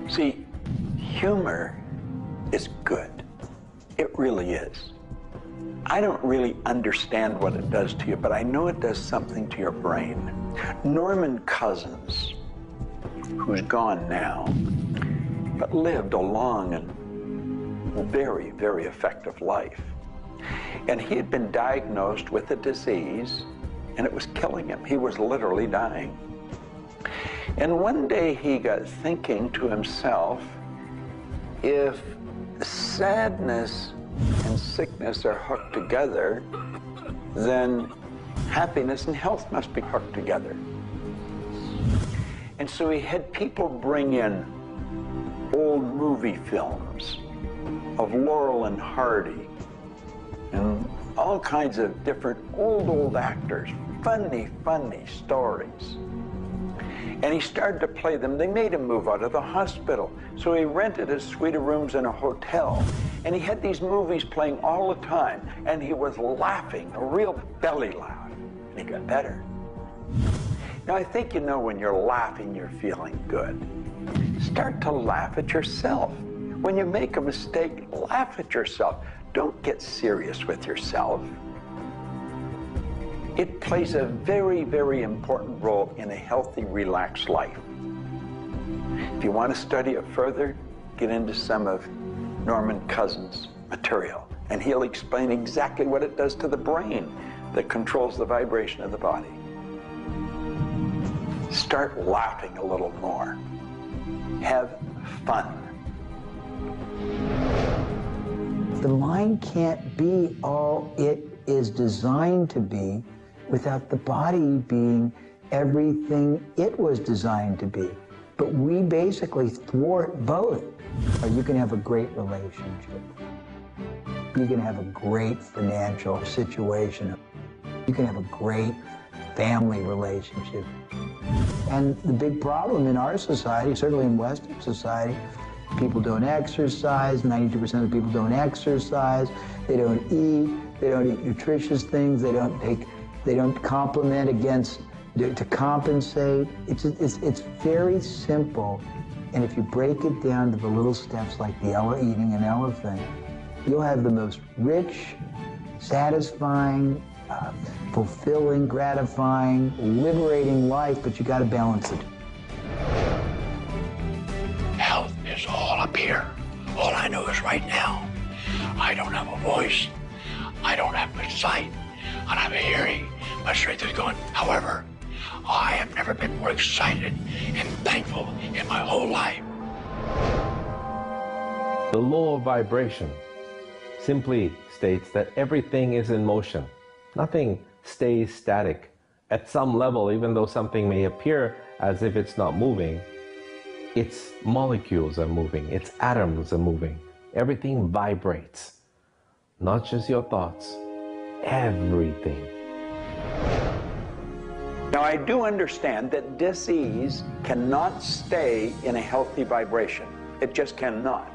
D: See, humor is good. It really is. I don't really understand what it does to you, but I know it does something to your brain. Norman Cousins, who's gone now, but lived a long and very, very effective life. And he had been diagnosed with a disease, and it was killing him. He was literally dying. And one day he got thinking to himself, if sadness and sickness are hooked together, then happiness and health must be hooked together. And so he had people bring in old movie films of Laurel and Hardy and all kinds of different old actors, funny stories. And he started to play them. They made him move out of the hospital. So he rented a suite of rooms in a hotel. And he had these movies playing all the time. And he was laughing, a real belly laugh. And he got better. Now, I think you know when you're laughing, you're feeling good. Start to laugh at yourself. When you make a mistake, laugh at yourself. Don't get serious with yourself. It plays a very, very important role in a healthy, relaxed life. If you want to study it further, get into some of Norman Cousins' material, and he'll explain exactly what it does to the brain that controls the vibration of the body. Start laughing a little more. Have fun.
J: The mind can't be all it is designed to be without the body being everything it was designed to be. But we basically thwart both. Or you can have a great relationship. You can have a great financial situation. You can have a great family relationship. And the big problem in our society, certainly in Western society, people don't exercise, 92% of the people don't exercise, they don't eat nutritious things, they don't complement against, to compensate. It's very simple. And if you break it down to the little steps like eating an elephant, you'll have the most rich, satisfying, fulfilling, gratifying, liberating life, but you got to balance it.
P: Health is all up here. All I know is right now, I don't have a voice, I don't have good sight, I don't have a hearing. My strength is gone. However, I have never been more excited and thankful in my whole life.
L: The law of vibration simply states that everything is in motion. Nothing stays static. At some level, even though something may appear as if it's not moving, its molecules are moving, its atoms are moving. Everything vibrates. Not just your thoughts, everything.
D: Now, I do understand that disease cannot stay in a healthy vibration. It just cannot.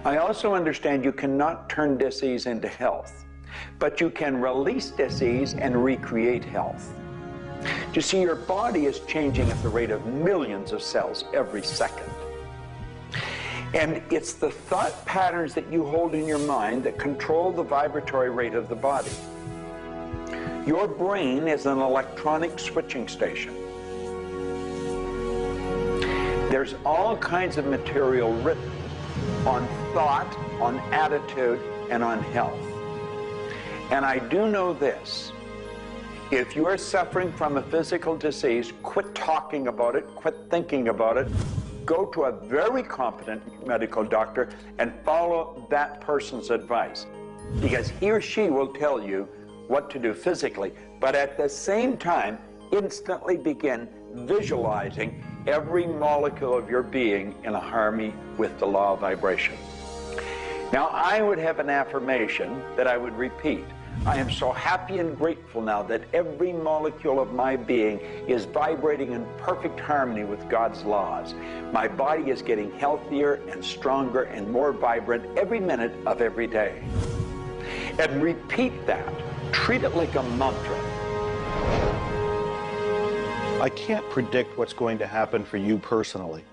D: I also understand you cannot turn disease into health, but you can release disease and recreate health. You see, your body is changing at the rate of millions of cells every second. And it's the thought patterns that you hold in your mind that control the vibratory rate of the body. Your brain is an electronic switching station. There's all kinds of material written on thought, on attitude, and on health. And I do know this. If you are suffering from a physical disease, quit talking about it, quit thinking about it. Go to a very competent medical doctor and follow that person's advice, because he or she will tell you what to do physically, but at the same time, instantly begin visualizing every molecule of your being in a harmony with the law of vibration. Now, I would have an affirmation that I would repeat. I am so happy and grateful now that every molecule of my being is vibrating in perfect harmony with God's laws. My body is getting healthier and stronger and more vibrant every minute of every day. And repeat that. Treat it like a mantra.
E: I can't predict what's going to happen for you personally,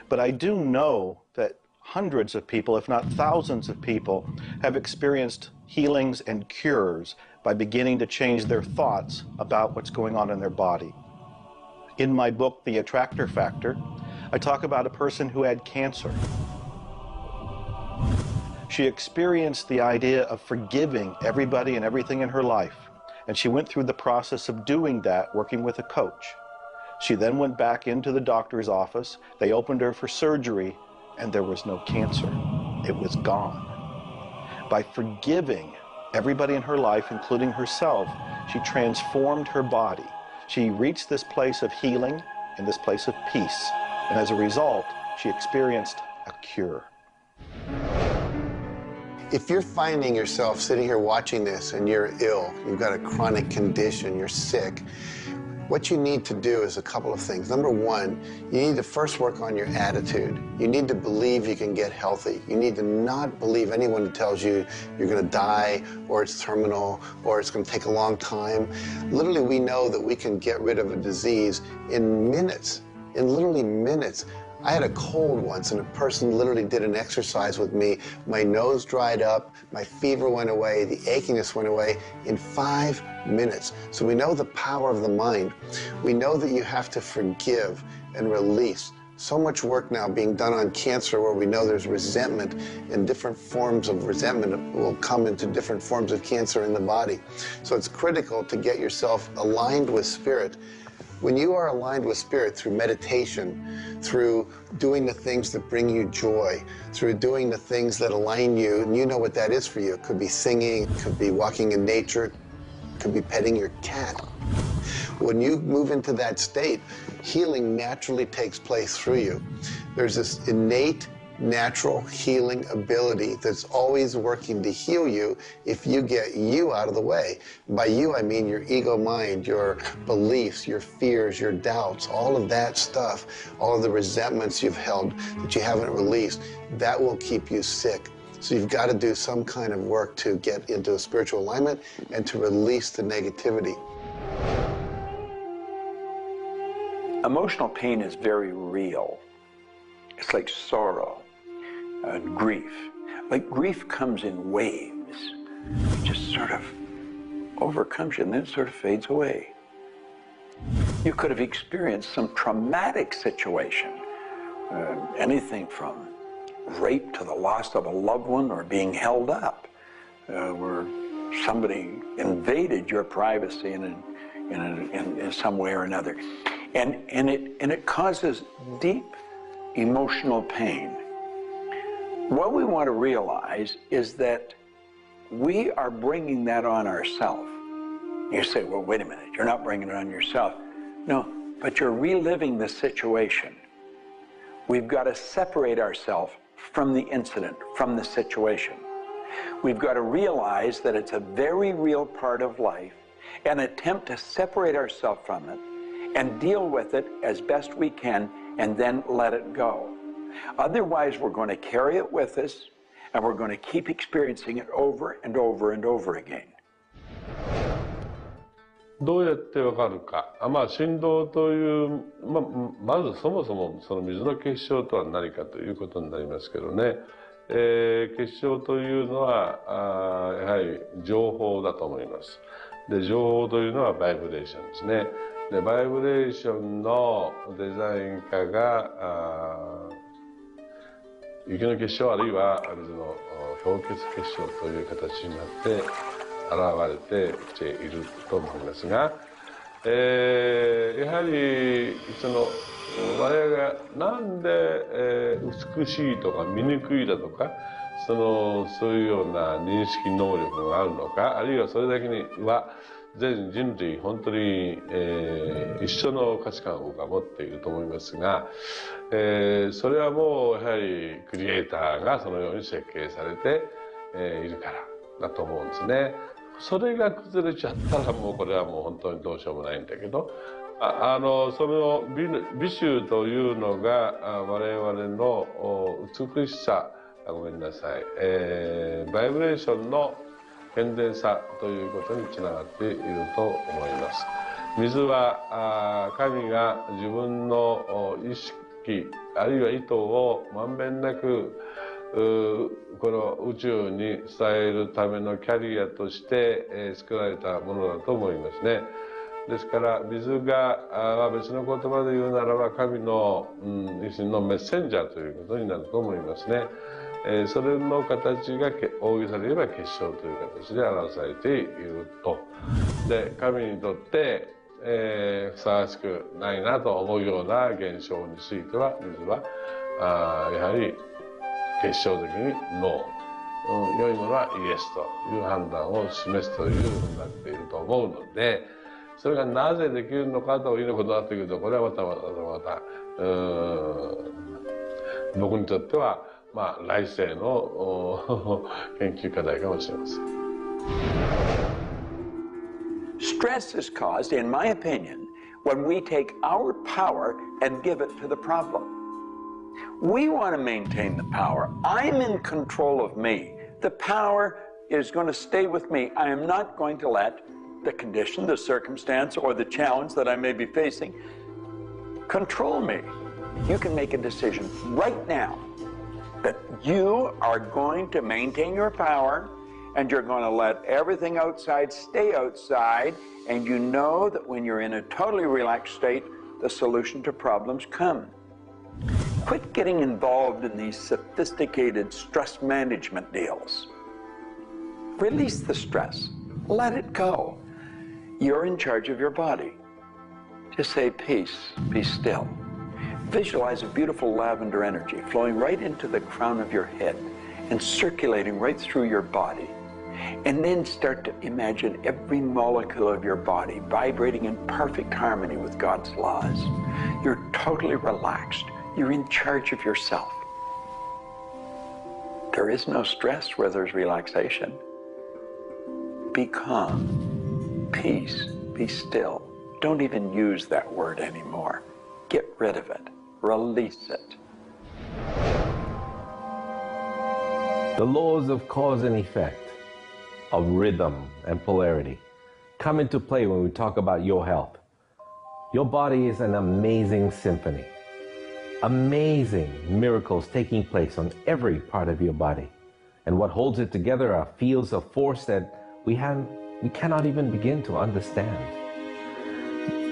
E: but I do know that hundreds of people, if not thousands of people, have experienced healings and cures by beginning to change their thoughts about what's going on in their body. In my book, The Attractor Factor, I talk about a person who had cancer. She experienced the idea of forgiving everybody and everything in her life, and she went through the process of doing that, working with a coach. She then went back into the doctor's office. They opened her for surgery, and there was no cancer. It was gone. By forgiving everybody in her life, including herself, she transformed her body. She reached this place of healing and this place of peace, and as a result, she experienced a cure.
G: If you're finding yourself sitting here watching this and you're ill, you've got a chronic condition, you're sick, what you need to do is a couple of things. Number one, you need to first work on your attitude. You need to believe you can get healthy. You need to not believe anyone who tells you you're going to die, or it's terminal, or it's going to take a long time. Literally, we know that we can get rid of a disease in minutes, in literally minutes. I had a cold once, and a person literally did an exercise with me. My nose dried up, my fever went away, the achiness went away in 5 minutes. So we know the power of the mind. We know that you have to forgive and release. So much work now being done on cancer, where we know there's resentment, and different forms of resentment will come into different forms of cancer in the body. So it's critical to get yourself aligned with spirit. When you are aligned with spirit through meditation, through doing the things that bring you joy, through doing the things that align you, and you know what that is for you. It could be singing, it could be walking in nature, it could be petting your cat. When you move into that state, healing naturally takes place through you. There's this innate, natural healing ability that's always working to heal you if you get you out of the way. By you, I mean your ego mind, your beliefs, your fears, your doubts, all of that stuff, all of the resentments you've held that you haven't released, that will keep you sick. So you've got to do some kind of work to get into a spiritual alignment and to release the negativity.
D: Emotional pain is very real. It's like sorrow and grief. Like grief comes in waves. It just sort of overcomes you and then it sort of fades away. You could have experienced some traumatic situation, anything from rape to the loss of a loved one or being held up, where somebody invaded your privacy in some way or another. And it causes deep emotional pain. What we want to realize is that we are bringing that on ourselves. You say, well, wait a minute, you're not bringing it on yourself. No, but you're reliving the situation. We've got to separate ourselves from the incident, from the situation. We've got to realize that it's a very real part of life and attempt to separate ourselves from it and deal with it as best we can and then let it go. Otherwise, we're going to carry it with us and we're going to keep experiencing it over and over and over again.
Q: どうやってわかるか。振動という、まずそもそもその水の結晶とは何かということになりますけどね。結晶というのはやはり情報だと思います。で、情報というのはバイブレーションですね。で、バイブレーションのデザイン家が雪の結晶あるいは水の氷結結晶という形になって現れてきていると思いますが、やはり我々がなんで美しいとか醜いだとかそういうような認識能力があるのか、あるいはそれだけには全人類本当に、一緒の価値観を僕は持っていると思いますが、それはもうやはりクリエイターがそのように設計されて、いるからだと思うんですね。それが崩れちゃったらもうこれはもう本当にどうしようもないんだけど、その美醜というのが我々の美しさ、ごめんなさい、バイブレーションの健全さということにつながっていると思います。水は神が自分の意識機あるいは意図をまんべんなくこの宇宙に伝えるためのキャリアとして、作られたものだと思いますね。ですから水が別の言葉で言うならば神の、一種のメッセンジャーということになると思いますね。それの形が大げさで言えば結晶という形で表されていると。で神にとってふさわしくないなと思うような現象については水はやはり結晶的にノー、良いものはイエスという判断を示すというふうになっていると思うので、それがなぜできるのかということになってくると、これはまた僕にとっては来世の研究課題かもしれません。
D: Stress is caused, in my opinion, when we take our power and give it to the problem. We want to maintain the power. I'm in control of me. The power is going to stay with me. I am not going to let the condition, the circumstance, or the challenge that I may be facing control me. You can make a decision right now that you are going to maintain your power and you're going to let everything outside stay outside, and you know that when you're in a totally relaxed state, the solution to problems come. Quit getting involved in these sophisticated stress management deals. Release the stress. Let it go. You're in charge of your body. Just say peace, be still. Visualize a beautiful lavender energy flowing right into the crown of your head and circulating right through your body. And then start to imagine every molecule of your body vibrating in perfect harmony with God's laws. You're totally relaxed. You're in charge of yourself. There is no stress where there's relaxation. Be calm, peace, be still. Don't even use that word anymore. Get rid of it. Release it.
L: The laws of cause and effect, of rhythm and polarity, come into play when we talk about your health. Your body is an amazing symphony. Amazing miracles taking place on every part of your body. And what holds it together are fields of force that we cannot even begin to understand.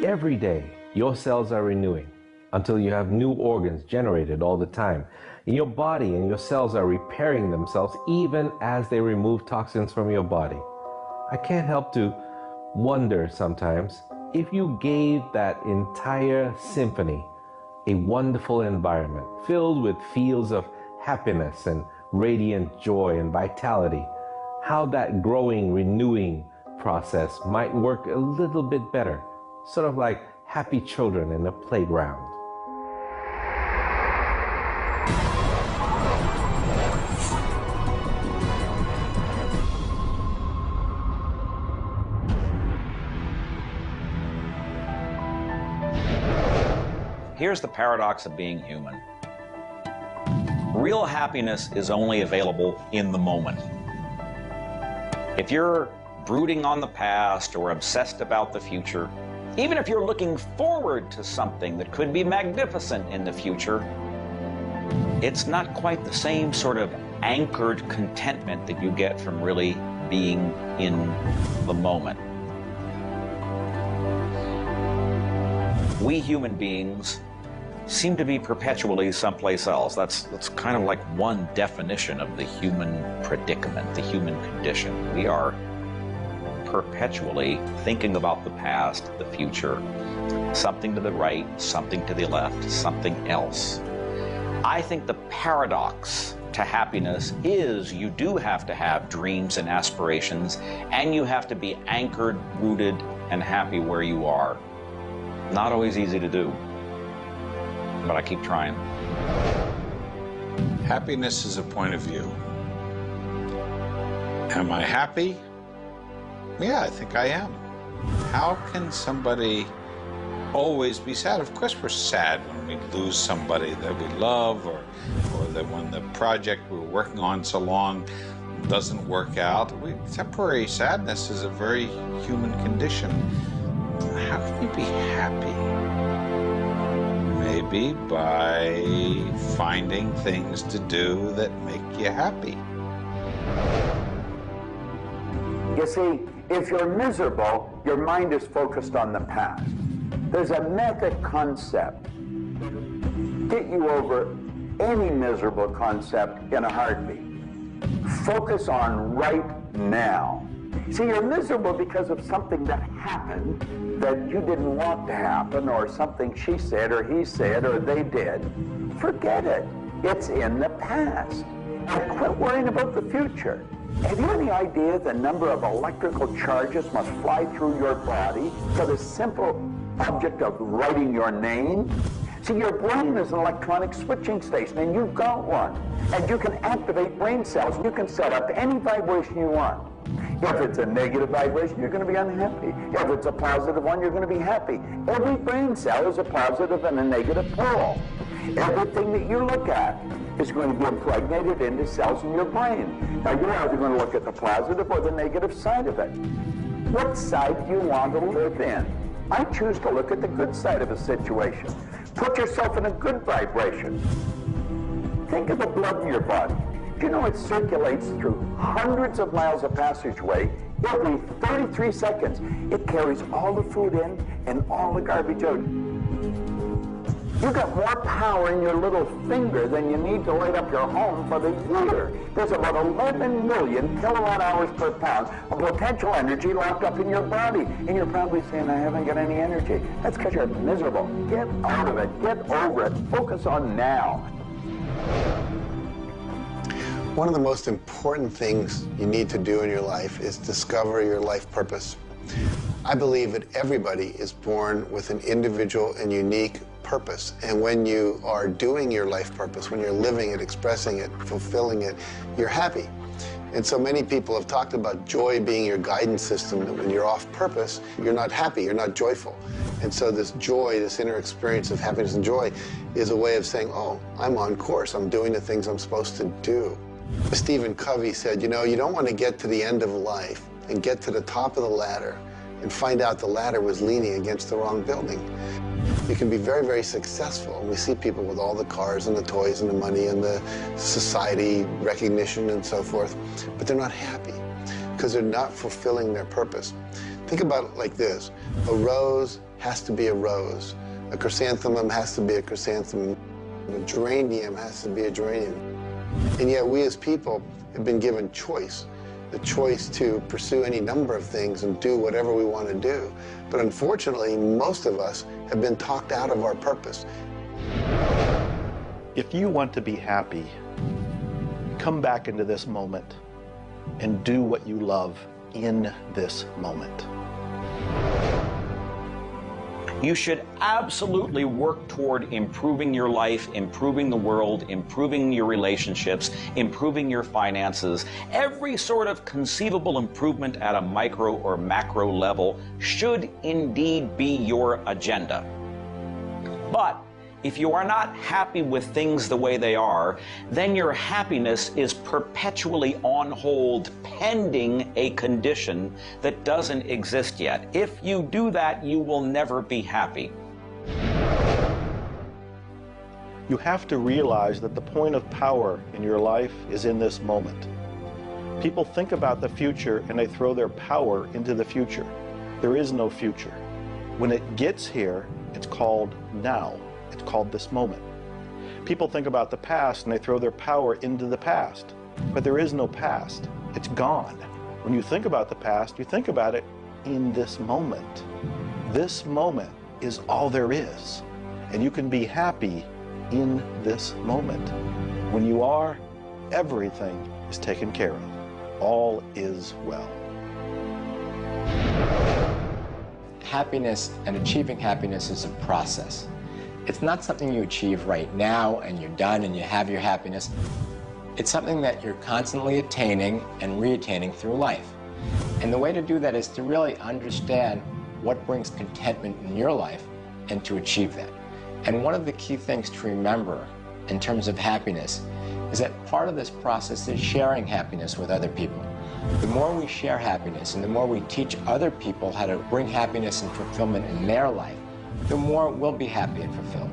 L: Every day, your cells are renewing until you have new organs generated all the time. And your body and your cells are repairing themselves even as they remove toxins from your body. I can't help to wonder sometimes if you gave that entire symphony a wonderful environment filled with fields of happiness and radiant joy and vitality, how that growing, renewing process might work a little bit better, sort of like happy children in a playground.
I: Here's the paradox of being human. Real happiness is only available in the moment. If you're brooding on the past or obsessed about the future, even if you're looking forward to something that could be magnificent in the future, it's not quite the same sort of anchored contentment that you get from really being in the moment. We human beings seem to be perpetually someplace else. That's kind of like one definition of the human predicament, the human condition. We are perpetually thinking about the past, the future, something to the right, something to the left, something else. I think the paradox to happiness is you do have to have dreams and aspirations, and you have to be anchored, rooted, and happy where you are. Not always easy to do, but I keep trying.
O: Happiness is a point of view. Am I happy? Yeah, I think I am. How can somebody always be sad? Of course we're sad when we lose somebody that we love, or that when the project we're working on so long doesn't work out. Temporary sadness is a very human condition. How can you be happy? Maybe by finding things to do that make you happy.
D: You see, if you're miserable, your mind is focused on the past. There's a method concept. Get you over any miserable concept in a heartbeat. Focus on right now. See, you're miserable because of something that happened that you didn't want to happen, or something she said or he said or they did. Forget it. It's in the past. And quit worrying about the future. Have you any idea the number of electrical charges must fly through your body for the simple object of writing your name? See, your brain is an electronic switching station, and you've got one. And you can activate brain cells. You can set up any vibration you want. If it's a negative vibration, you're going to be unhappy. If it's a positive one, you're going to be happy. Every brain cell is a positive and a negative pole. Everything that you look at is going to be impregnated into cells in your brain. Now, you're either going to look at the positive or the negative side of it. What side do you want to live in? I choose to look at the good side of a situation. Put yourself in a good vibration. Think of the blood in your body. Do you know it circulates through hundreds of miles of passageway every 33 seconds? It carries all the food in and all the garbage out. You've got more power in your little finger than you need to light up your home for the year. There's about 11 million kilowatt hours per pound of potential energy locked up in your body. And you're probably saying, I haven't got any energy. That's because you're miserable. Get out of it. Get over it. Focus on now.
G: One of the most important things you need to do in your life is discover your life purpose. I believe that everybody is born with an individual and unique purpose. And when you are doing your life purpose, when you're living it, expressing it, fulfilling it, you're happy. And so many people have talked about joy being your guidance system, that when you're off purpose, you're not happy, you're not joyful. And so this joy, this inner experience of happiness and joy is a way of saying, oh, I'm on course, I'm doing the things I'm supposed to do. Stephen Covey said, you know, you don't want to get to the end of life and get to the top of the ladder and find out the ladder was leaning against the wrong building. You can be very, very successful. And we see people with all the cars and the toys and the money and the society recognition and so forth, but they're not happy because they're not fulfilling their purpose. Think about it like this. A rose has to be a rose. A chrysanthemum has to be a chrysanthemum. A geranium has to be a geranium. And yet we as people have been given choice. The choice to pursue any number of things and do whatever we want to do. But unfortunately, most of us have been talked out of our purpose.
E: If you want to be happy, come back into this moment and do what you love in this moment.
I: You should absolutely work toward improving your life, improving the world, improving your relationships, improving your finances. Every sort of conceivable improvement at a micro or macro level should indeed be your agenda. But if you are not happy with things the way they are, then your happiness is perpetually on hold pending a condition that doesn't exist yet. If you do that, you will never be happy.
E: You have to realize that the point of power in your life is in this moment. People think about the future and they throw their power into the future. There is no future. When it gets here, it's called now. It's called this moment. People think about the past and they throw their power into the past. But there is no past. It's gone. When you think about the past, you think about it in this moment. This moment is all there is. And you can be happy in this moment. When you are, everything is taken care of. All is well.
M: Happiness and achieving happiness is a process. It's not something you achieve right now and you're done and you have your happiness. It's something that you're constantly attaining and re-attaining through life. And the way to do that is to really understand what brings contentment in your life and to achieve that. And one of the key things to remember in terms of happiness is that part of this process is sharing happiness with other people. The more we share happiness and the more we teach other people how to bring happiness and fulfillment in their life, the more we'll be happy and fulfilled.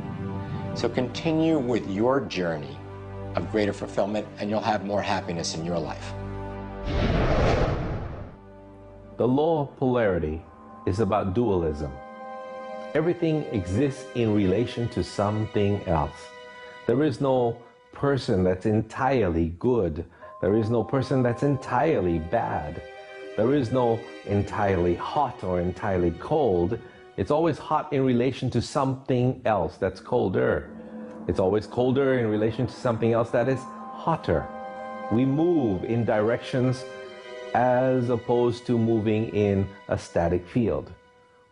M: So continue with your journey of greater fulfillment, and you'll have more happiness in your life.
L: The law of polarity is about dualism. Everything exists in relation to something else. There is no person that's entirely good. There is no person that's entirely bad. There is no entirely hot or entirely cold. It's always hot in relation to something else that's colder. It's always colder in relation to something else that is hotter. We move in directions as opposed to moving in a static field.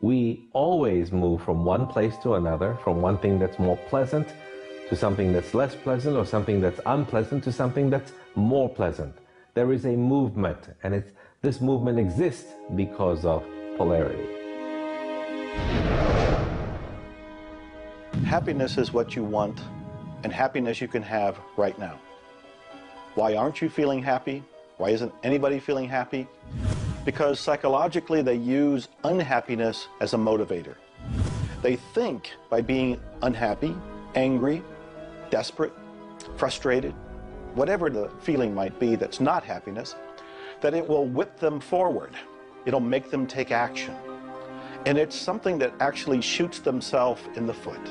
L: We always move from one place to another, from one thing that's more pleasant to something that's less pleasant, or something that's unpleasant to something that's more pleasant. There is a movement, and this movement exists because of polarity.
E: Happiness is what you want, and happiness you can have right now. Why aren't you feeling happy? Why isn't anybody feeling happy? Because psychologically they use unhappiness as a motivator. They think by being unhappy, angry, desperate, frustrated, whatever the feeling might be that's not happiness, that it will whip them forward. It'll make them take action. And it's something that actually shoots themselves in the foot.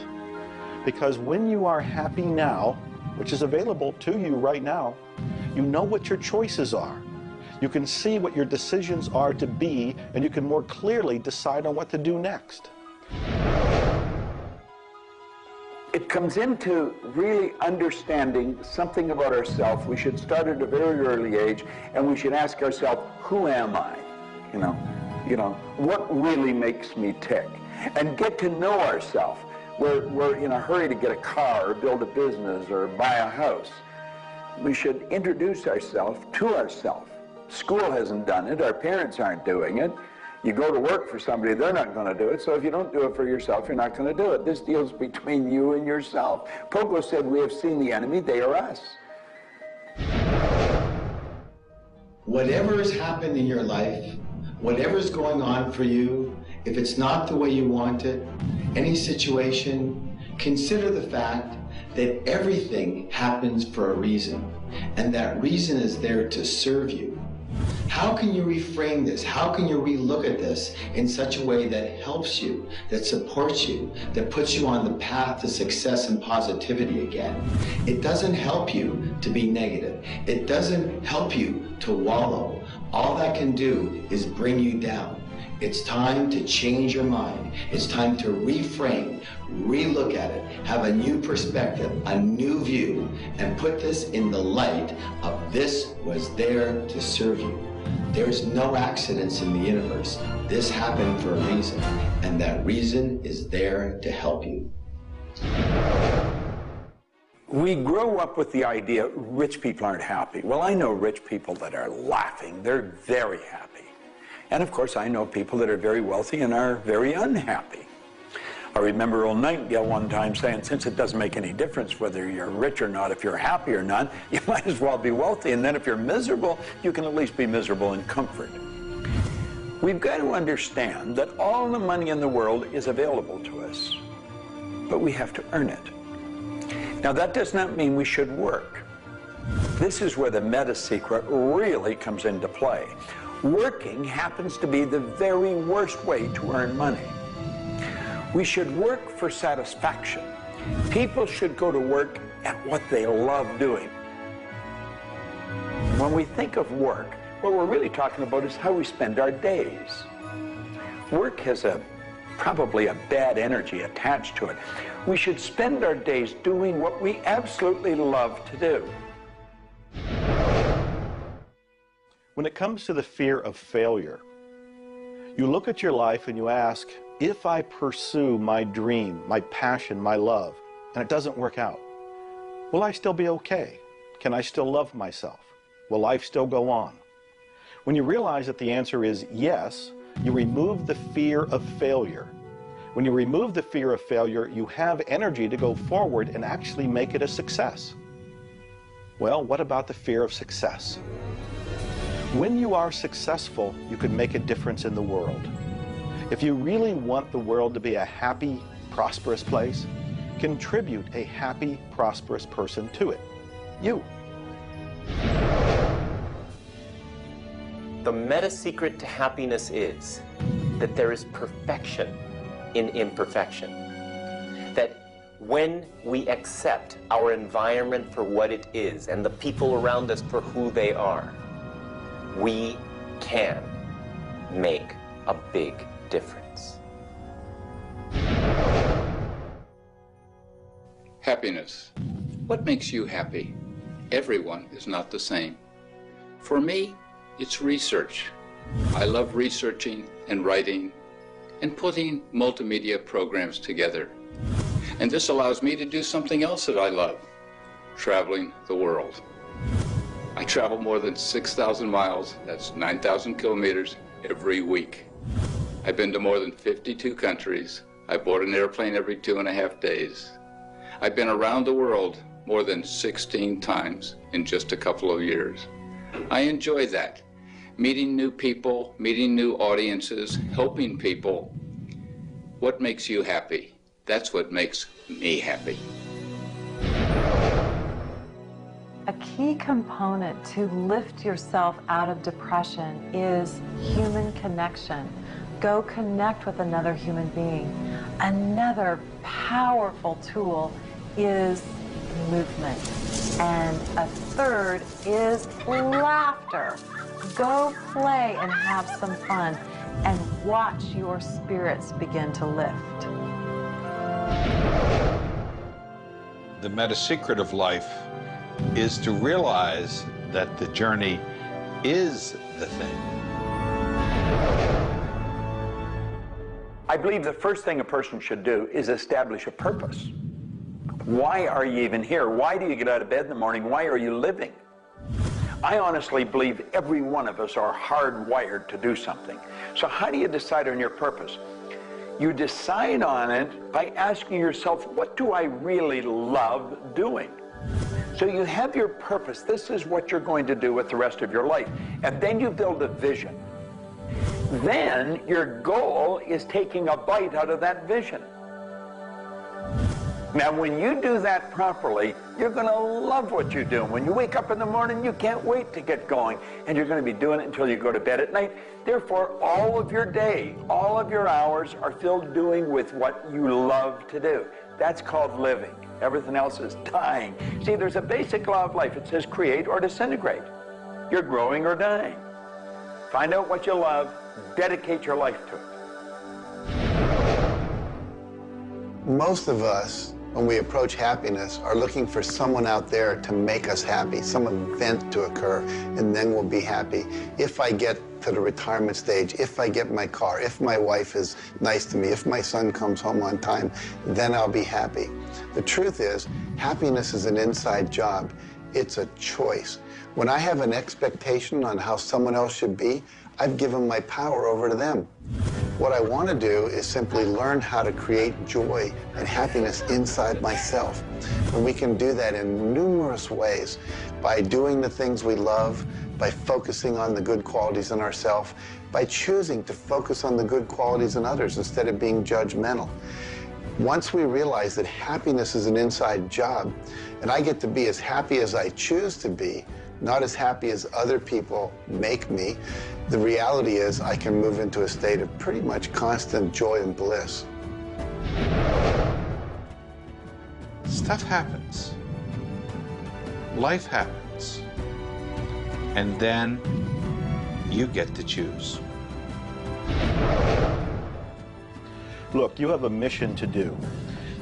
E: Because when you are happy now, which is available to you right now, you know what your choices are. You can see what your decisions are to be, and you can more clearly decide on what to do next.
D: It comes into really understanding something about ourselves. We should start at a very early age, and we should ask ourselves, who am I? You know, what really makes me tick? And get to know ourselves. We're in a hurry to get a car or build a business or buy a house. We should introduce ourselves to ourselves. School hasn't done it. Our parents aren't doing it. You go to work for somebody, they're not going to do it. So if you don't do it for yourself, you're not going to do it. This deals between you and yourself. Pogo said, we have seen the enemy, they are us.
H: Whatever has happened in your life, whatever's going on for you, if it's not the way you want it, any situation, consider the fact that everything happens for a reason, and that reason is there to serve you. How can you reframe this? How can you relook at this in such a way that helps you, that supports you, that puts you on the path to success and positivity again? It doesn't help you to be negative. It doesn't help you to wallow. All that can do is bring you down. It's time to change your mind. It's time to reframe, relook at it, have a new perspective, a new view, and put this in the light of this was there to serve you. There's no accidents in the universe. This happened for a reason, and that reason is there to help you.
D: We grow up with the idea rich people aren't happy. Well, I know rich people that are laughing. They're very happy. And of course, I know people that are very wealthy and are very unhappy. I remember Earl Nightingale one time saying, since it doesn't make any difference whether you're rich or not, if you're happy or not, you might as well be wealthy. And then if you're miserable, you can at least be miserable in comfort. We've got to understand that all the money in the world is available to us, but we have to earn it. Now, that does not mean we should work. This is where the meta secret really comes into play. Working happens to be the very worst way to earn money. We should work for satisfaction. People should go to work at what they love doing. When we think of work, what we're really talking about is how we spend our days. Work has probably a bad energy attached to it. We should spend our days doing what we absolutely love to do.
E: When it comes to the fear of failure, you look at your life and you ask, if I pursue my dream, my passion, my love, and it doesn't work out, will I still be okay? Can I still love myself? Will life still go on? When you realize that the answer is yes, you remove the fear of failure. When you remove the fear of failure, you have energy to go forward and actually make it a success. Well, what about the fear of success? When you are successful, you can make a difference in the world. If you really want the world to be a happy, prosperous place, contribute a happy, prosperous person to it? You.
N: The meta secret to happiness is that there is perfection in imperfection. That when we accept our environment for what it is and the people around us for who they are, we can make a big difference.
R: Happiness. What makes you happy? Everyone is not the same. For me, it's research. I love researching and writing and putting multimedia programs together. And this allows me to do something else that I love, traveling the world. I travel more than 6,000 miles, that's 9,000 kilometers, every week. I've been to more than 52 countries. I board an airplane every 2.5 days. I've been around the world more than 16 times in just a couple of years. I enjoy that. Meeting new people, meeting new audiences, helping people. What makes you happy? That's what makes me happy.
F: A key component to lift yourself out of depression is human connection. Go connect with another human being. Another powerful tool is movement. And a third is laughter. Go play and have some fun and watch your spirits begin to lift.
O: The meta secret of life is to realize that the journey is the thing.
D: I believe the first thing a person should do is establish a purpose. Why are you even here? Why do you get out of bed in the morning? Why are you living? I honestly believe every one of us are hardwired to do something. So how do you decide on your purpose? You decide on it by asking yourself, what do I really love doing? So you have your purpose. This is what you're going to do with the rest of your life. And then you build a vision. Then your goal is taking a bite out of that vision. Now, when you do that properly, you're going to love what you do. When you wake up in the morning, you can't wait to get going, and you're going to be doing it until you go to bed at night. Therefore, all of your day, all of your hours are filled doing with what you love to do. That's called living. Everything else is dying. See, there's a basic law of life. It says create or disintegrate. You're growing or dying. Find out what you love, dedicate your life to it.
G: Most of us, when we approach happiness, are looking for someone out there to make us happy, some event to occur, and then we'll be happy. If I get to the retirement stage, if I get my car, if my wife is nice to me, if my son comes home on time, then I'll be happy. The truth is, happiness is an inside job. It's a choice. When I have an expectation on how someone else should be, I've given my power over to them. What I want to do is simply learn how to create joy and happiness inside myself. And we can do that in numerous ways, by doing the things we love, by focusing on the good qualities in ourselves, by choosing to focus on the good qualities in others instead of being judgmental. Once we realize that happiness is an inside job, and I get to be as happy as I choose to be, not as happy as other people make me, the reality is I can move into a state of pretty much constant joy and bliss.
O: Stuff happens. Life happens. And then you get to choose.
E: Look, you have a mission to do.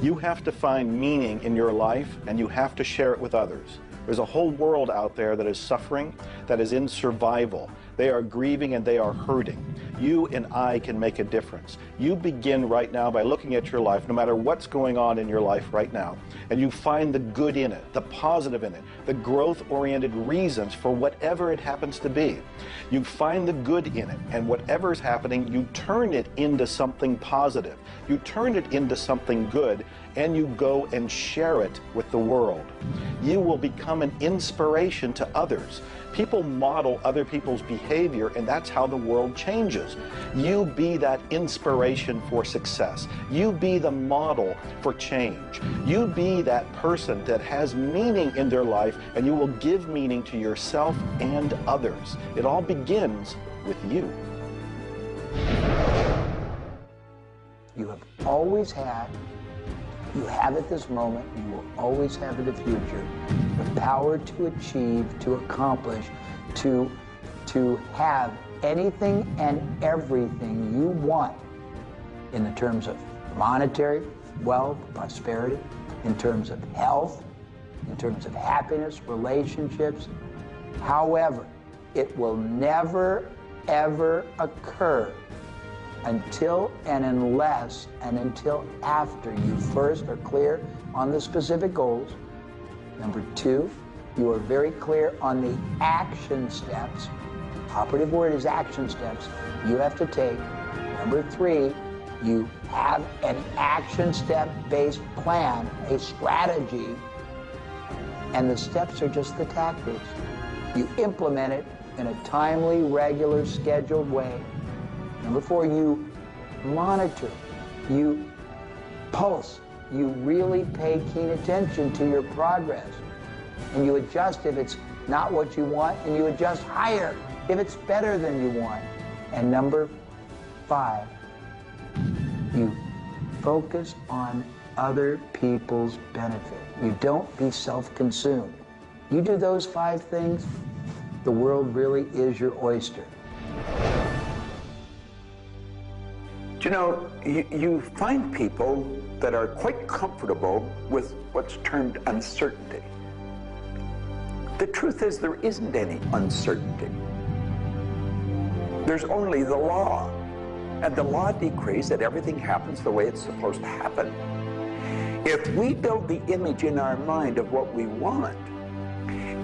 E: You have to find meaning in your life, and you have to share it with others. There's a whole world out there that is suffering, that is in survival. They are grieving and they are hurting. You and I can make a difference. You begin right now by looking at your life, no matter what's going on in your life right now, and you find the good in it, the positive in it, the growth-oriented reasons for whatever it happens to be. You find the good in it, and whatever is happening, you turn it into something positive. You turn it into something good, and you go and share it with the world. You will become an inspiration to others. People model other people's behavior, and that's how the world changes. You be that inspiration for success. You be the model for change. You be that person that has meaning in their life, and you will give meaning to yourself and others. It all begins with you.
J: You have always had, you have at this moment, you will always have in the future, the power to achieve, to accomplish, to have anything and everything you want in the terms of monetary wealth, prosperity, in terms of health, in terms of happiness, relationships. However, it will never, ever occur until and unless and until after you first are clear on the specific goals. Number two, you are very clear on the action steps. Operative word is action steps you have to take. Number three, you have an action step-based plan, a strategy, and the steps are just the tactics. You implement it in a timely, regular, scheduled way. Number four, you monitor, you pulse, you really pay keen attention to your progress, and you adjust if it's not what you want, and you adjust higher if it's better than you want. And number five, you focus on other people's benefit. You don't be self-consumed. You do those five things, the world really is your oyster.
D: Do you know, you find people that are quite comfortable with what's termed uncertainty. The truth is there isn't any uncertainty. There's only the law. And the law decrees that everything happens the way it's supposed to happen. If we build the image in our mind of what we want,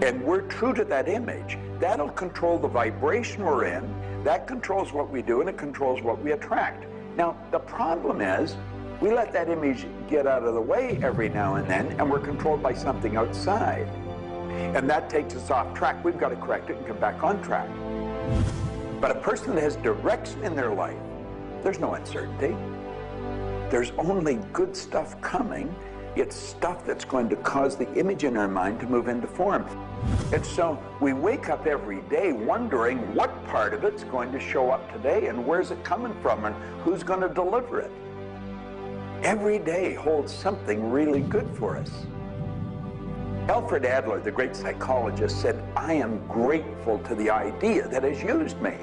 D: and we're true to that image, that'll control the vibration we're in, that controls what we do, and it controls what we attract. Now, the problem is, we let that image get out of the way every now and then, and we're controlled by something outside. And that takes us off track. We've got to correct it and come back on track. But a person that has direction in their life, there's no uncertainty. There's only good stuff coming. It's stuff that's going to cause the image in our mind to move into form. And so we wake up every day wondering what part of it's going to show up today and where's it coming from and who's going to deliver it. Every day holds something really good for us. Alfred Adler, the great psychologist, said, "I am grateful to the idea that has used me."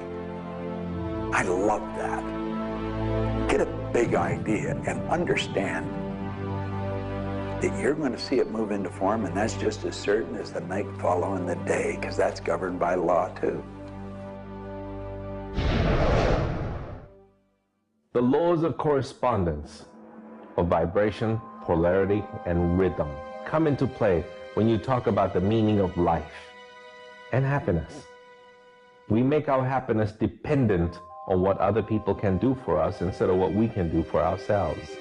D: I love that. Get a big idea and understand that you're going to see it move into form, and that's just as certain as the night following the day, because that's governed by law too.
L: The laws of correspondence, of vibration, polarity, and rhythm come into play when you talk about the meaning of life and happiness. We make our happiness dependent on what other people can do for us instead of what we can do for ourselves.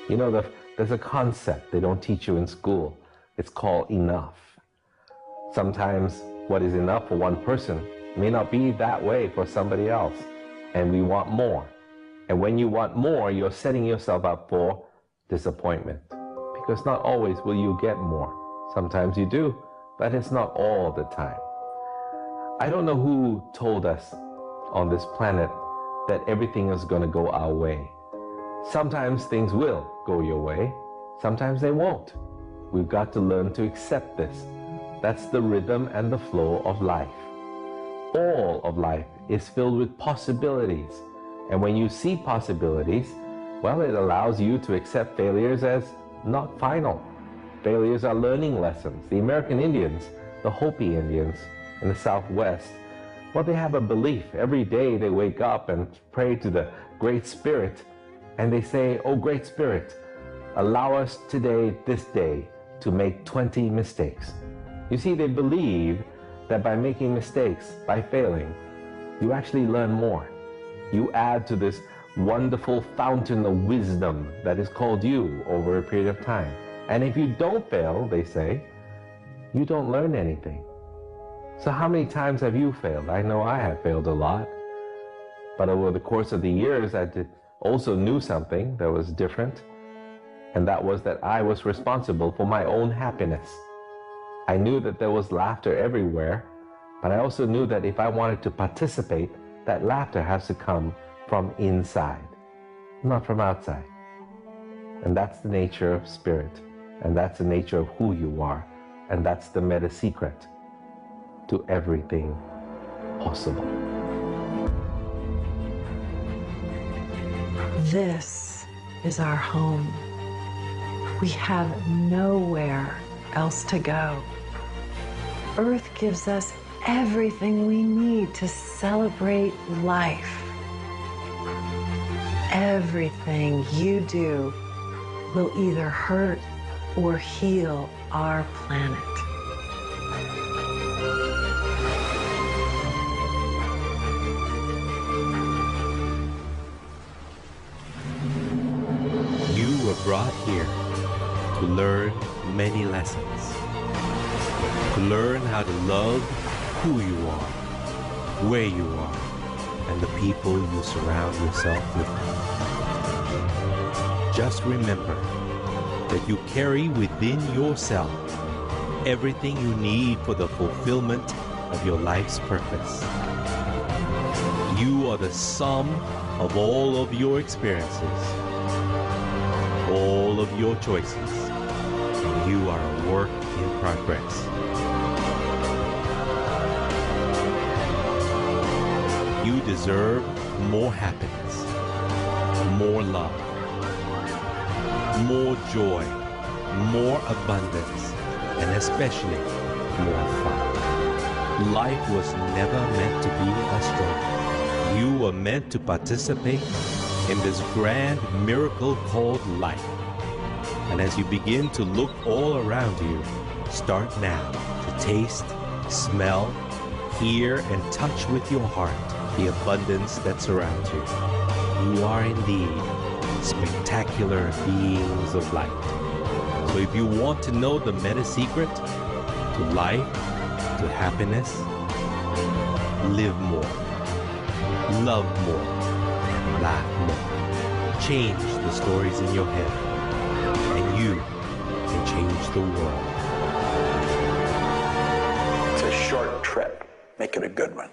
L: You know, there's a concept they don't teach you in school. It's called enough. Sometimes what is enough for one person may not be that way for somebody else, and we want more. And when you want more, you're setting yourself up for disappointment, because not always will you get more. Sometimes you do, but it's not all the time. I don't know who told us on this planet that everything is going to go our way. Sometimes things will go your way, sometimes they won't. We've got to learn to accept this. That's the rhythm and the flow of life. All of life is filled with possibilities. And when you see possibilities, well, it allows you to accept failures as not final. Failures are learning lessons. The American Indians, the Hopi Indians in the Southwest, well, they have a belief. Every day they wake up and pray to the Great Spirit, and they say, "Oh, Great Spirit, allow us today, this day, to make 20 mistakes." You see, they believe that by making mistakes, by failing, you actually learn more. You add to this wonderful fountain of wisdom that is called you over a period of time. And if you don't fail, they say, you don't learn anything. So how many times have you failed? I know I have failed a lot. But over the course of the years, I also knew something that was different. And that was that I was responsible for my own happiness. I knew that there was laughter everywhere, but I also knew that if I wanted to participate, that laughter has to come from inside, not from outside. And that's the nature of spirit, and that's the nature of who you are, and that's the meta secret to everything possible.
F: This is our home. We have nowhere else to go. Earth gives us everything we need to celebrate life. Everything you do will either hurt or heal our planet.
A: You were brought here to learn many lessons. To learn how to love who you are, where you are, and the people you surround yourself with. Just remember that you carry within yourself everything you need for the fulfillment of your life's purpose. You are the sum of all of your experiences, all of your choices, and you are a work in progress. You deserve more happiness, more love, more joy, more abundance, and especially more fun. Life was never meant to be a struggle. You were meant to participate in this grand miracle called life. And as you begin to look all around you, start now to taste, smell, hear, and touch with your heart the abundance that surrounds you. You are indeed spectacular beings of light. So if you want to know the meta secret to life, to happiness, live more, love more, and laugh more. Change the stories in your head, and you can change the world.
D: It's a short trip. Make it a good one.